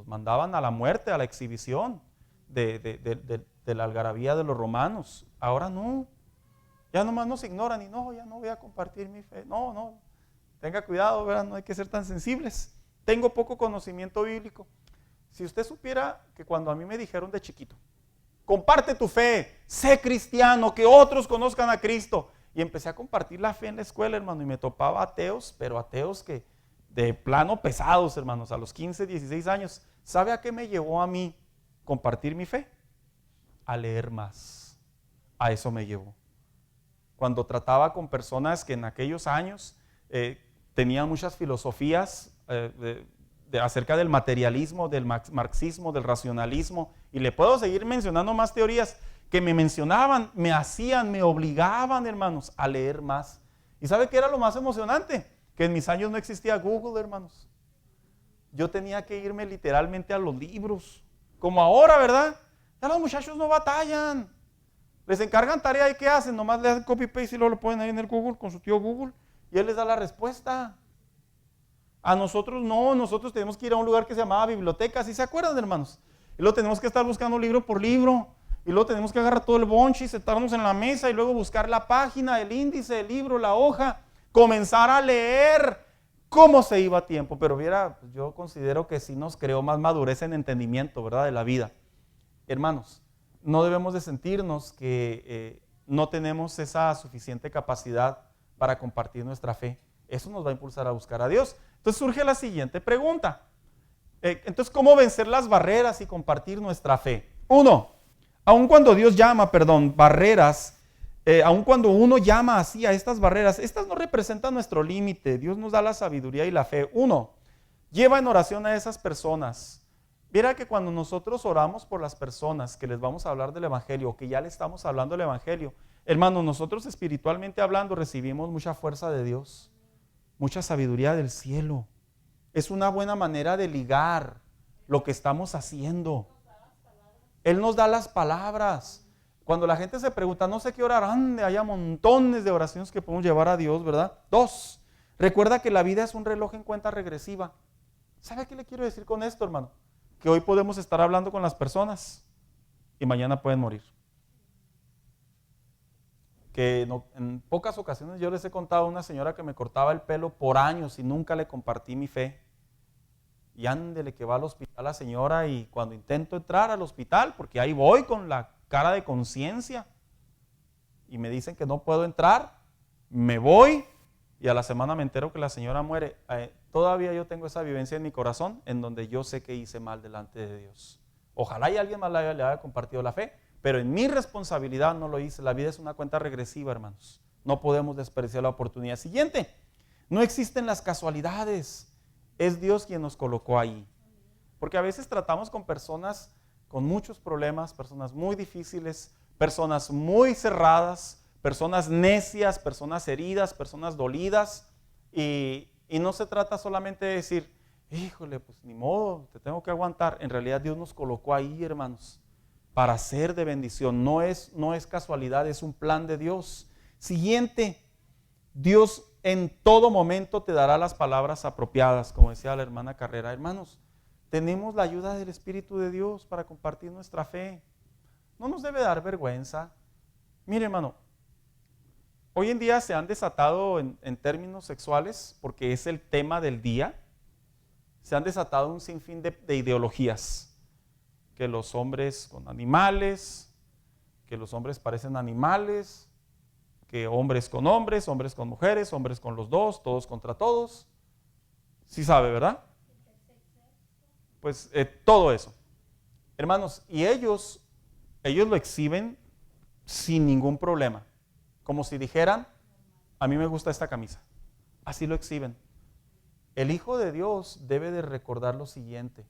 S2: mandaban a la muerte, a la exhibición de la algarabía de los romanos. Ahora no. Ya nomás nos ignoran y no, ya no voy a compartir mi fe. No, tenga cuidado, ¿verdad? No hay que ser tan sensibles. Tengo poco conocimiento bíblico. Si usted supiera que cuando a mí me dijeron de chiquito, comparte tu fe, sé cristiano, que otros conozcan a Cristo. Y empecé a compartir la fe en la escuela, hermano, y me topaba ateos, pero ateos que de plano pesados, hermanos, a los 15, 16 años. ¿Sabe a qué me llevó a mí compartir mi fe? A leer más. A eso me llevó. Cuando trataba con personas que en aquellos años tenían muchas filosofías acerca del materialismo, del marxismo, del racionalismo, y le puedo seguir mencionando más teorías que me mencionaban, me hacían, me obligaban, hermanos, a leer más. ¿Y sabe qué era lo más emocionante? Que en mis años no existía Google, hermanos. Yo tenía que irme literalmente a los libros, como ahora, ¿verdad? Ya los muchachos no batallan. Les encargan tarea y ¿qué hacen? Nomás le hacen copy-paste y luego lo ponen ahí en el Google con su tío Google y él les da la respuesta. A nosotros no, nosotros tenemos que ir a un lugar que se llamaba biblioteca, ¿sí se acuerdan, hermanos? Y luego tenemos que estar buscando libro por libro. Y luego tenemos que agarrar todo el bonche y sentarnos en la mesa y luego buscar la página, el índice, el libro, la hoja, comenzar a leer. ¿Cómo se iba a tiempo? Pero viera, yo considero que sí nos creó más madurez en entendimiento, ¿verdad? De la vida. Hermanos, no debemos de sentirnos que no tenemos esa suficiente capacidad para compartir nuestra fe. Eso nos va a impulsar a buscar a Dios. Entonces surge la siguiente pregunta. Entonces, ¿cómo vencer las barreras y compartir nuestra fe? Uno, aun cuando Dios llama, barreras, aun cuando uno llama así a estas barreras, estas no representan nuestro límite. Dios nos da la sabiduría y la fe. Uno, lleva en oración a esas personas. Viera que cuando nosotros oramos por las personas que les vamos a hablar del Evangelio, que ya le estamos hablando del Evangelio, hermanos, nosotros espiritualmente hablando recibimos mucha fuerza de Dios, mucha sabiduría del cielo. Es una buena manera de ligar lo que estamos haciendo. Él nos da las palabras. Cuando la gente se pregunta, no sé qué orar, ande, haya montones de oraciones que podemos llevar a Dios, ¿verdad? Dos, recuerda que la vida es un reloj en cuenta regresiva. ¿Sabe qué le quiero decir con esto, hermano? Que hoy podemos estar hablando con las personas y mañana pueden morir. Que en pocas ocasiones yo les he contado a una señora que me cortaba el pelo por años y nunca le compartí mi fe. Y ándele que va al hospital la señora y cuando intento entrar al hospital, porque ahí voy con la cara de conciencia y me dicen que no puedo entrar, me voy y a la semana me entero que la señora muere. Todavía yo tengo esa vivencia en mi corazón en donde yo sé que hice mal delante de Dios. Ojalá y alguien más le haya compartido la fe, pero en mi responsabilidad no lo hice. La vida es una cuenta regresiva, hermanos. No podemos desperdiciar la oportunidad. Siguiente, no existen las casualidades. Es Dios quien nos colocó ahí. Porque a veces tratamos con personas con muchos problemas, personas muy difíciles, personas muy cerradas, personas necias, personas heridas, personas dolidas. Y no se trata solamente de decir, híjole, pues ni modo, te tengo que aguantar. En realidad Dios nos colocó ahí, hermanos, para ser de bendición. No es casualidad, es un plan de Dios. Siguiente, Dios en todo momento te dará las palabras apropiadas, como decía la hermana Carrera. Hermanos, tenemos la ayuda del Espíritu de Dios para compartir nuestra fe. No nos debe dar vergüenza. Mire, hermano, hoy en día se han desatado en términos sexuales, porque es el tema del día, se han desatado un sinfín de ideologías. Que los hombres con animales, que los hombres parecen animales, que hombres con mujeres, hombres con los dos, todos contra todos. Sí sabe, ¿verdad? Pues todo eso. Hermanos, y ellos lo exhiben sin ningún problema. Como si dijeran, a mí me gusta esta camisa. Así lo exhiben. El Hijo de Dios debe de recordar lo siguiente,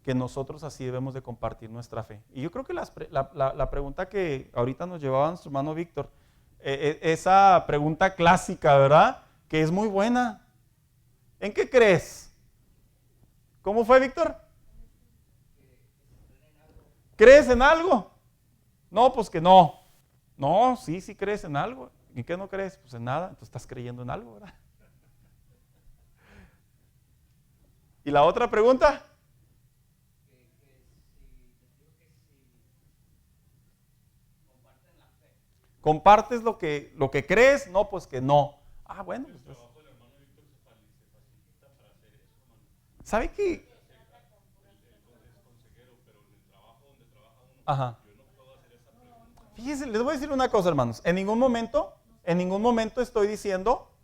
S2: que nosotros así debemos de compartir nuestra fe. Y yo creo que la pregunta que ahorita nos llevaba nuestro hermano Víctor, esa pregunta clásica, ¿verdad? Que es muy buena. ¿En qué crees? ¿Cómo fue, Víctor? ¿Crees en algo? No, pues que no. No, sí crees en algo. ¿En qué no crees? Pues en nada. Entonces estás creyendo en algo, ¿verdad? ¿Y la otra pregunta? ¿Compartes lo que crees? No, pues que no. Ah, bueno. Pues, ¿sabe qué? Ajá. Fíjense, les voy a decir una cosa, hermanos. En ningún momento estoy diciendo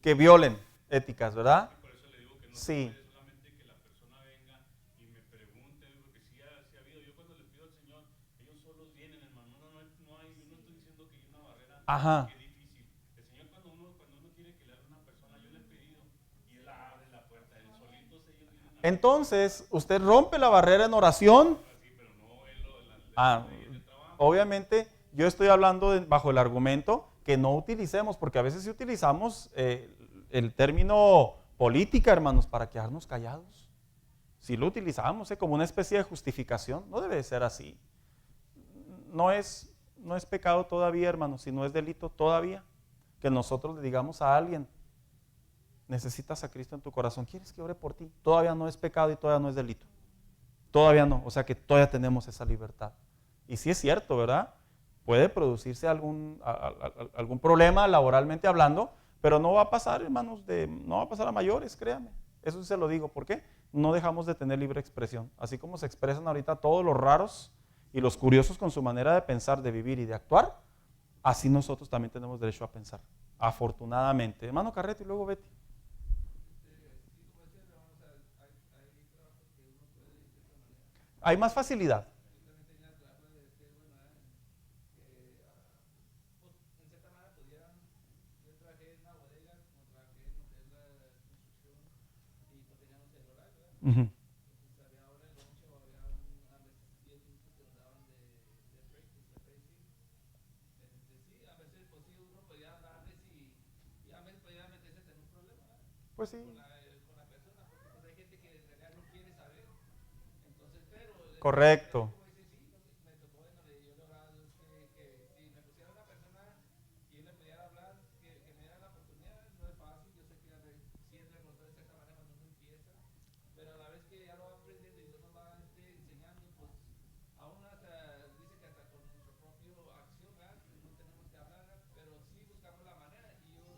S2: que violen éticas, ¿verdad?
S3: Por eso le digo que no
S2: Sí.
S3: puede solamente que la persona venga y me pregunte, porque sí ha habido. Yo cuando le pido al Señor, ellos solos vienen, hermano. No estoy diciendo que hay una barrera.
S2: Ajá.
S3: Qué difícil. El Señor cuando uno quiere que le hable a una persona, yo le he pedido y Él abre la puerta. Él solitos ellos vienen a
S2: Entonces, usted rompe la barrera en oración.
S3: así, pero no Él lo
S2: Ah, obviamente, yo estoy hablando bajo el argumento que no utilicemos, porque a veces sí utilizamos el término política, hermanos, para quedarnos callados. Si lo utilizamos como una especie de justificación, no debe de ser así. No es pecado todavía, hermanos, si no es delito todavía, que nosotros le digamos a alguien, necesitas a Cristo en tu corazón, ¿quieres que ore por ti? Todavía no es pecado y todavía no es delito. Todavía no, o sea que todavía tenemos esa libertad. Y sí es cierto, ¿verdad? Puede producirse algún problema laboralmente hablando, pero no va a pasar, hermanos, no va a pasar a mayores, créanme. Eso sí se lo digo. ¿Por qué? No dejamos de tener libre expresión. Así como se expresan ahorita todos los raros y los curiosos con su manera de pensar, de vivir y de actuar, así nosotros también tenemos derecho a pensar. Afortunadamente. Hermano Carreto y luego Betty. Hay más facilidad. Uh-huh. Pues sí. Correcto.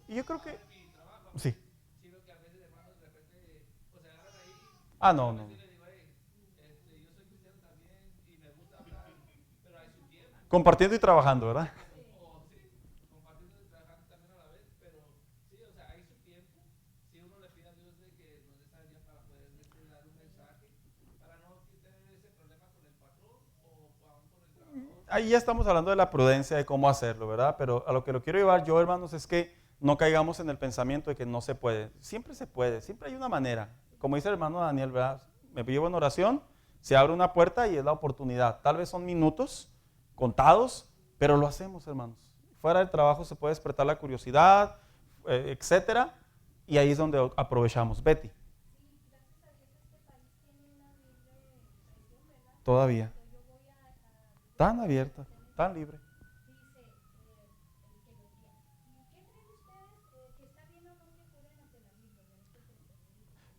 S2: Y yo creo que sí. Ah, no. Compartiendo y trabajando, ¿verdad? Ahí ya estamos hablando de la prudencia, de cómo hacerlo, ¿verdad? Pero a lo que lo quiero llevar yo, hermanos, es que no caigamos en el pensamiento de que no se puede. Siempre se puede, siempre hay una manera. Como dice el hermano Daniel, ¿verdad? Me llevo en oración, se abre una puerta y es la oportunidad. Tal vez son minutos contados, pero lo hacemos, hermanos. Fuera del trabajo se puede despertar la curiosidad, etcétera, y ahí es donde aprovechamos. Betty. Todavía. Tan abierta, tan libre.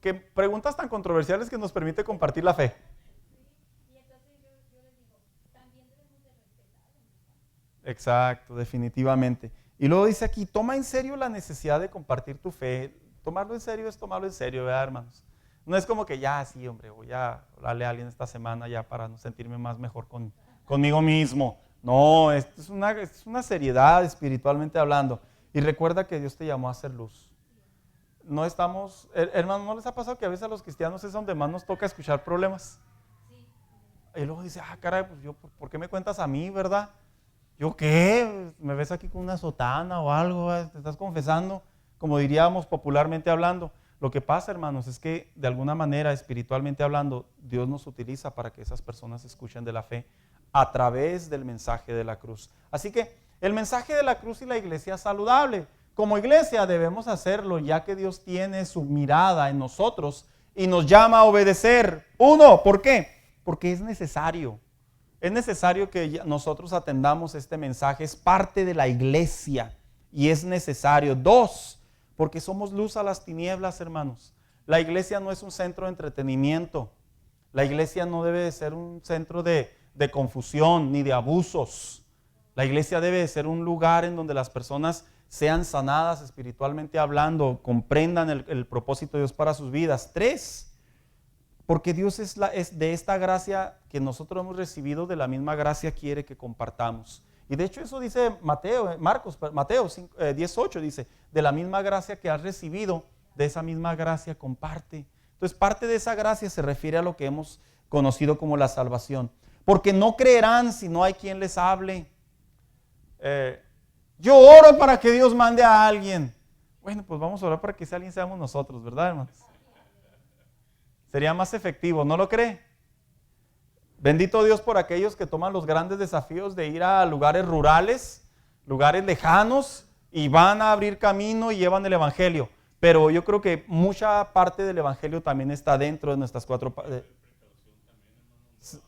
S2: Que preguntas tan controversiales que nos permite compartir la fe. Exacto, definitivamente. Y luego dice aquí, toma en serio la necesidad de compartir tu fe. Tomarlo en serio es tomarlo en serio, ¿verdad, hermanos? No es como que ya, sí, hombre, voy a hablarle a alguien esta semana ya para no sentirme más mejor conmigo mismo. No, esto es una seriedad espiritualmente hablando. Y recuerda que Dios te llamó a hacer luz. No estamos, hermanos, ¿no les ha pasado que a veces a los cristianos es donde más nos toca escuchar problemas? Y luego dice, caray, pues yo, ¿por qué me cuentas a mí, verdad? ¿Yo qué? ¿Me ves aquí con una sotana o algo? ¿Te estás confesando? Como diríamos popularmente hablando. Lo que pasa, hermanos, es que de alguna manera, espiritualmente hablando, Dios nos utiliza para que esas personas escuchen de la fe a través del mensaje de la cruz. Así que el mensaje de la cruz y la iglesia es saludable. Como iglesia debemos hacerlo, ya que Dios tiene su mirada en nosotros y nos llama a obedecer. Uno, ¿por qué? Porque es necesario. Es necesario que nosotros atendamos este mensaje. Es parte de la iglesia y es necesario. Dos, porque somos luz a las tinieblas, hermanos. La iglesia no es un centro de entretenimiento. La iglesia no debe de ser un centro de confusión ni de abusos. La iglesia debe de ser un lugar en donde las personas sean sanadas espiritualmente hablando, comprendan el propósito de Dios para sus vidas. Tres, porque Dios es de esta gracia que nosotros hemos recibido, de la misma gracia quiere que compartamos. Y de hecho eso dice Mateo 10:8, dice, de la misma gracia que has recibido, de esa misma gracia comparte. Entonces parte de esa gracia se refiere a lo que hemos conocido como la salvación. Porque no creerán si no hay quien les hable. Yo oro para que Dios mande a alguien. Bueno, pues vamos a orar para que ese alguien seamos nosotros, ¿verdad, hermanos? Sería más efectivo, ¿no lo cree? Bendito Dios por aquellos que toman los grandes desafíos de ir a lugares rurales, lugares lejanos, y van a abrir camino y llevan el evangelio. Pero yo creo que mucha parte del evangelio también está dentro de nuestras cuatro partes. Sí.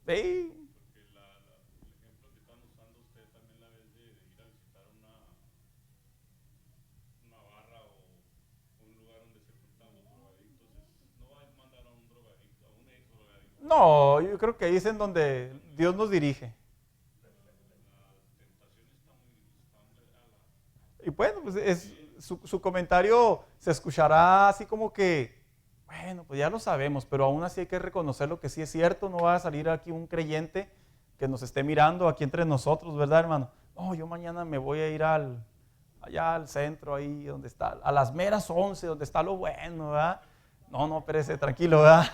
S3: Porque el ejemplo que están usando usted también la vez de ir a visitar una barra o un lugar donde se juntan los drogadictos, no va a mandar a un drogadicto, a un ex drogadicto.
S2: No, yo creo que ahí es en donde Dios nos dirige. Y bueno, pues su comentario se escuchará así como que, bueno, pues ya lo sabemos, pero aún así hay que reconocer lo que sí es cierto. No va a salir aquí un creyente que nos esté mirando aquí entre nosotros, ¿verdad, hermano? No, yo mañana me voy a ir allá al centro, ahí donde está, a las meras 11, donde está lo bueno, ¿verdad? No, espérese, tranquilo, ¿verdad?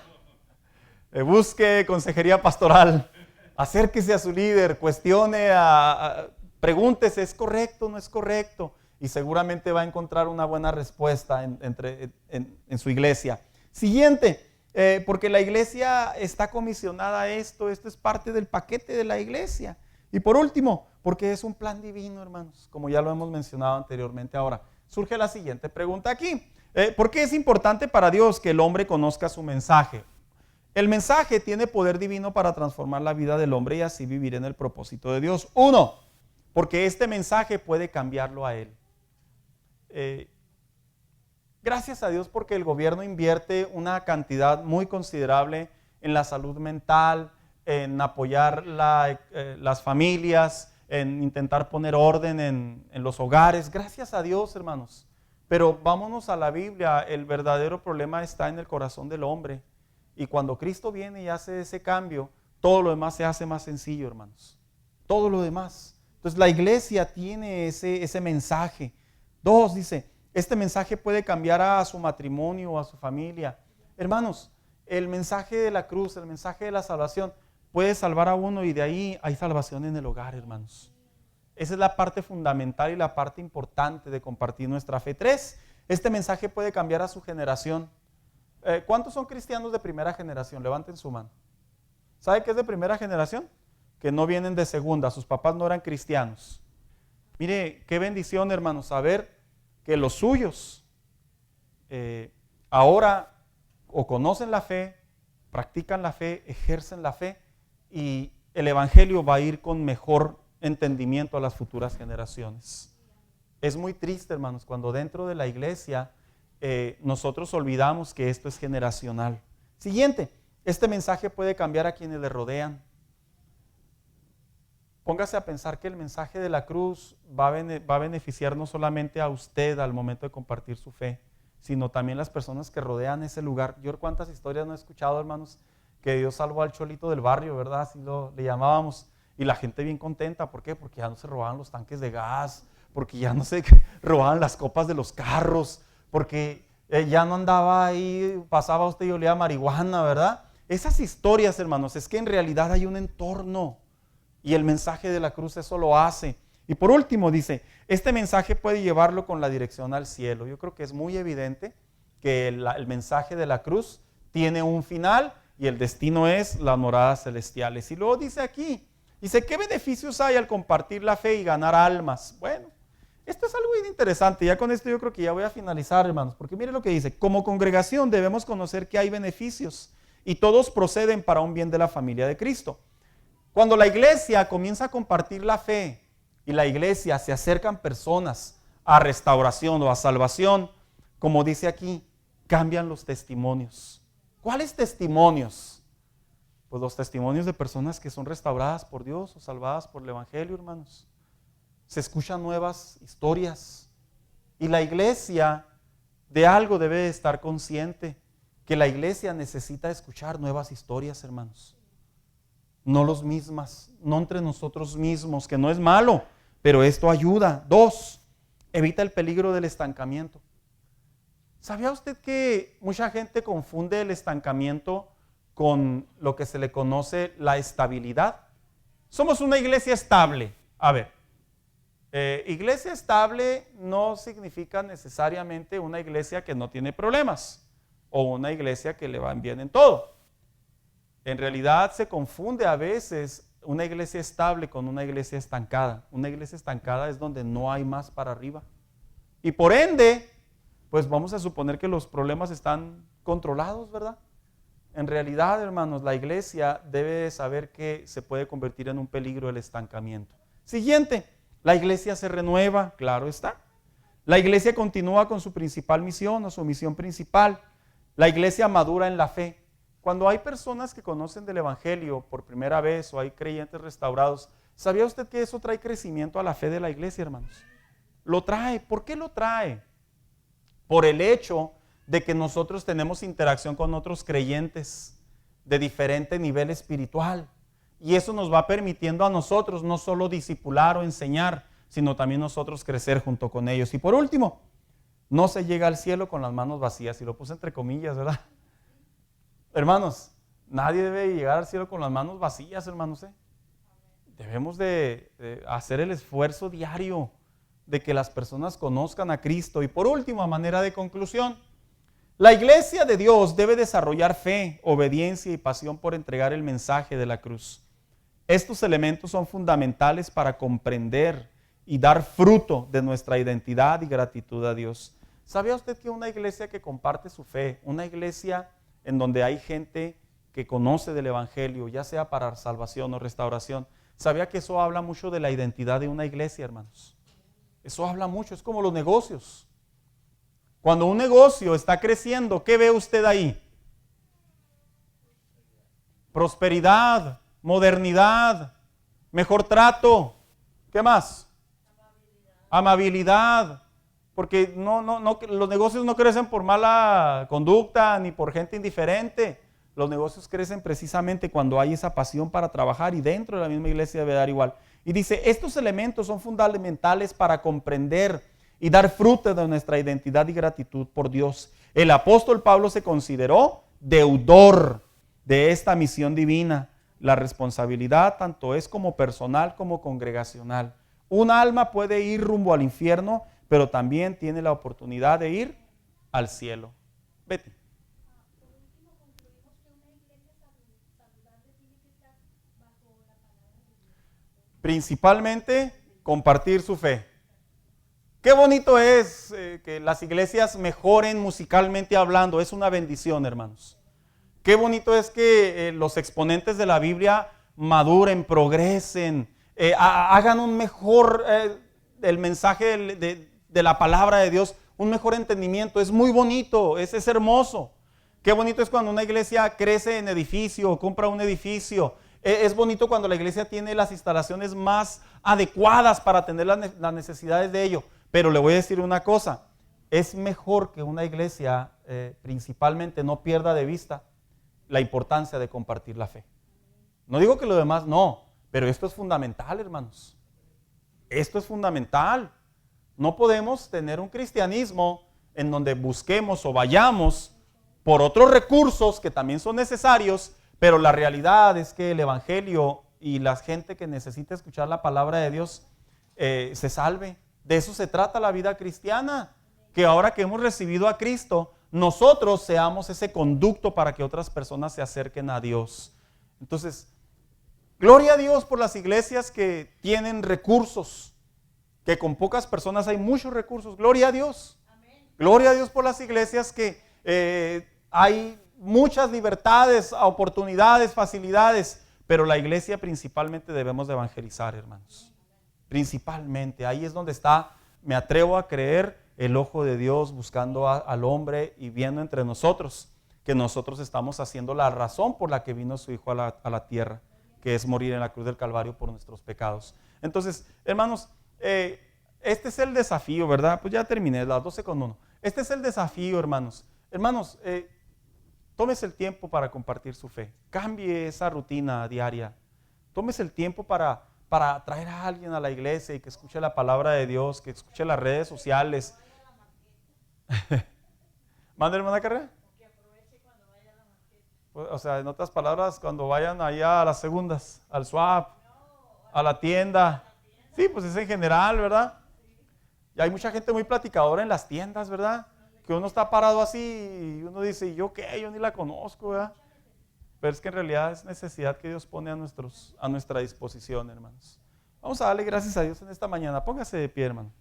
S2: Busque consejería pastoral, acérquese a su líder, cuestione, pregúntese, ¿es correcto o no es correcto? Y seguramente va a encontrar una buena respuesta en su iglesia. Siguiente, porque la iglesia está comisionada a esto es parte del paquete de la iglesia. Y por último, porque es un plan divino, hermanos, como ya lo hemos mencionado anteriormente. Ahora, surge la siguiente pregunta aquí. ¿Por qué es importante para Dios que el hombre conozca su mensaje? El mensaje tiene poder divino para transformar la vida del hombre y así vivir en el propósito de Dios. Uno, porque este mensaje puede cambiarlo a él. Gracias a Dios porque el gobierno invierte una cantidad muy considerable en la salud mental, en apoyar las familias, en intentar poner orden en los hogares. Gracias a Dios, hermanos. Pero vámonos a la Biblia. El verdadero problema está en el corazón del hombre. Y cuando Cristo viene y hace ese cambio, todo lo demás se hace más sencillo, hermanos. Todo lo demás. Entonces la iglesia tiene ese mensaje. Dos, dice, este mensaje puede cambiar a su matrimonio o a su familia. Hermanos, el mensaje de la cruz, el mensaje de la salvación puede salvar a uno y de ahí hay salvación en el hogar, hermanos. Esa es la parte fundamental y la parte importante de compartir nuestra fe. Tres, este mensaje puede cambiar a su generación. ¿Cuántos son cristianos de primera generación? Levanten su mano. ¿Sabe qué es de primera generación? Que no vienen de segunda, sus papás no eran cristianos. Mire, qué bendición, hermanos, saber que los suyos ahora o conocen la fe, practican la fe, ejercen la fe y el evangelio va a ir con mejor entendimiento a las futuras generaciones. Es muy triste, hermanos, cuando dentro de la iglesia nosotros olvidamos que esto es generacional. Siguiente, este mensaje puede cambiar a quienes le rodean. Póngase a pensar que el mensaje de la cruz va a beneficiar no solamente a usted al momento de compartir su fe, sino también las personas que rodean ese lugar. Yo cuántas historias no he escuchado, hermanos, que Dios salvó al cholito del barrio, ¿verdad? Así le llamábamos. Y la gente bien contenta. ¿Por qué? Porque ya no se robaban los tanques de gas, porque ya no se robaban las copas de los carros, porque ya no andaba ahí, pasaba usted y olía a marihuana, ¿verdad? Esas historias, hermanos, es que en realidad hay un entorno y el mensaje de la cruz eso lo hace. Y por último dice, este mensaje puede llevarlo con la dirección al cielo. Yo creo que es muy evidente que el mensaje de la cruz tiene un final y el destino es las moradas celestiales. Y luego dice aquí, dice, ¿qué beneficios hay al compartir la fe y ganar almas? Bueno, esto es algo bien interesante. Ya con esto yo creo que ya voy a finalizar, hermanos, porque mire lo que dice, como congregación debemos conocer que hay beneficios y todos proceden para un bien de la familia de Cristo. Cuando la iglesia comienza a compartir la fe y la iglesia se acercan personas a restauración o a salvación, como dice aquí, cambian los testimonios. ¿Cuáles testimonios? Pues los testimonios de personas que son restauradas por Dios o salvadas por el Evangelio, hermanos. Se escuchan nuevas historias y la iglesia de algo debe estar consciente, que la iglesia necesita escuchar nuevas historias, hermanos. No los mismas, no entre nosotros mismos, que no es malo, pero esto ayuda. 2, evita el peligro del estancamiento. ¿Sabía usted que mucha gente confunde el estancamiento con lo que se le conoce la estabilidad? Somos una iglesia estable. A ver, iglesia estable no significa necesariamente una iglesia que no tiene problemas o una iglesia que le van bien en todo. En realidad se confunde a veces una iglesia estable con una iglesia estancada. Una iglesia estancada es donde no hay más para arriba. Y por ende, pues vamos a suponer que los problemas están controlados, ¿verdad? En realidad, hermanos, la iglesia debe saber que se puede convertir en un peligro el estancamiento. Siguiente, la iglesia se renueva, claro está. La iglesia continúa con su principal misión o su misión principal. La iglesia madura en la fe. Cuando hay personas que conocen del Evangelio por primera vez o hay creyentes restaurados, ¿sabía usted que eso trae crecimiento a la fe de la iglesia, hermanos? Lo trae. ¿Por qué lo trae? Por el hecho de que nosotros tenemos interacción con otros creyentes de diferente nivel espiritual. Y eso nos va permitiendo a nosotros no solo discipular o enseñar, sino también nosotros crecer junto con ellos. Y por último, no se llega al cielo con las manos vacías. Y lo puse entre comillas, ¿verdad? Hermanos, nadie debe llegar al cielo con las manos vacías, hermanos. Debemos de hacer el esfuerzo diario de que las personas conozcan a Cristo. Y por último, a manera de conclusión, la iglesia de Dios debe desarrollar fe, obediencia y pasión por entregar el mensaje de la cruz. Estos elementos son fundamentales para comprender y dar fruto de nuestra identidad y gratitud a Dios. ¿Sabía usted que una iglesia que comparte su fe, una iglesia en donde hay gente que conoce del Evangelio, ya sea para salvación o restauración, sabía que eso habla mucho de la identidad de una iglesia, hermanos? Eso habla mucho, es como los negocios. Cuando un negocio está creciendo, ¿qué ve usted ahí? Prosperidad, modernidad, mejor trato. ¿Qué más? Amabilidad. Porque los negocios no crecen por mala conducta ni por gente indiferente. Los negocios crecen precisamente cuando hay esa pasión para trabajar, y dentro de la misma iglesia debe dar igual. Y dice, estos elementos son fundamentales para comprender y dar fruto de nuestra identidad y gratitud por Dios. El apóstol Pablo se consideró deudor de esta misión divina. La responsabilidad tanto es como personal como congregacional. Un alma puede ir rumbo al infierno, pero también tiene la oportunidad de ir al cielo. Vete.
S4: Por último, concluimos que una iglesia saludable tiene que estar bajo la palabra de Dios.
S2: Principalmente, compartir su fe. Qué bonito es que las iglesias mejoren musicalmente hablando. Es una bendición, hermanos. Qué bonito es que los exponentes de la Biblia maduren, progresen, hagan un mejor, el mensaje de la palabra de Dios, un mejor entendimiento. Es muy bonito, es hermoso. Qué bonito es cuando una iglesia crece en edificio, compra un edificio. Es bonito cuando la iglesia tiene las instalaciones más adecuadas para atender las necesidades de ello. Pero le voy a decir una cosa, es mejor que una iglesia principalmente no pierda de vista la importancia de compartir la fe. No digo que lo demás no, pero esto es fundamental, hermanos. Esto es fundamental. No podemos tener un cristianismo en donde busquemos o vayamos por otros recursos que también son necesarios, Pero la realidad es que el evangelio y la gente que necesita escuchar la palabra de Dios se salve. De eso se trata la vida cristiana, que ahora que hemos recibido a Cristo, nosotros seamos ese conducto para que otras personas se acerquen a Dios. Entonces, gloria a Dios por las iglesias que tienen recursos, que con pocas personas hay muchos recursos. Gloria a Dios. Gloria a Dios por las iglesias que hay muchas libertades, oportunidades, facilidades, pero la iglesia principalmente debemos de evangelizar, hermanos. Principalmente, ahí es donde está, me atrevo a creer, el ojo de Dios buscando al hombre y viendo entre nosotros que nosotros estamos haciendo la razón por la que vino su Hijo a la tierra, que es morir en la cruz del Calvario por nuestros pecados. Entonces, hermanos, este es el desafío, ¿verdad? Pues ya terminé, las 12:01. Este es el desafío, hermanos. Hermanos, tómese el tiempo para compartir su fe. Cambie esa rutina diaria. Tómese el tiempo para traer a alguien a la iglesia y que escuche la palabra de Dios, que escuche las redes sociales. ¿Manda, hermana Carrera? Que aproveche cuando vaya a la marqueta. O sea, en otras palabras, cuando vayan allá a las segundas, al swap, a la tienda. Sí, pues es en general, ¿verdad? Y hay mucha gente muy platicadora en las tiendas, ¿verdad? Que uno está parado así y uno dice, ¿y yo qué? Yo ni la conozco, ¿verdad? Pero es que en realidad es necesidad que Dios pone a nuestra disposición, hermanos. Vamos a darle gracias a Dios en esta mañana. Póngase de pie, hermano.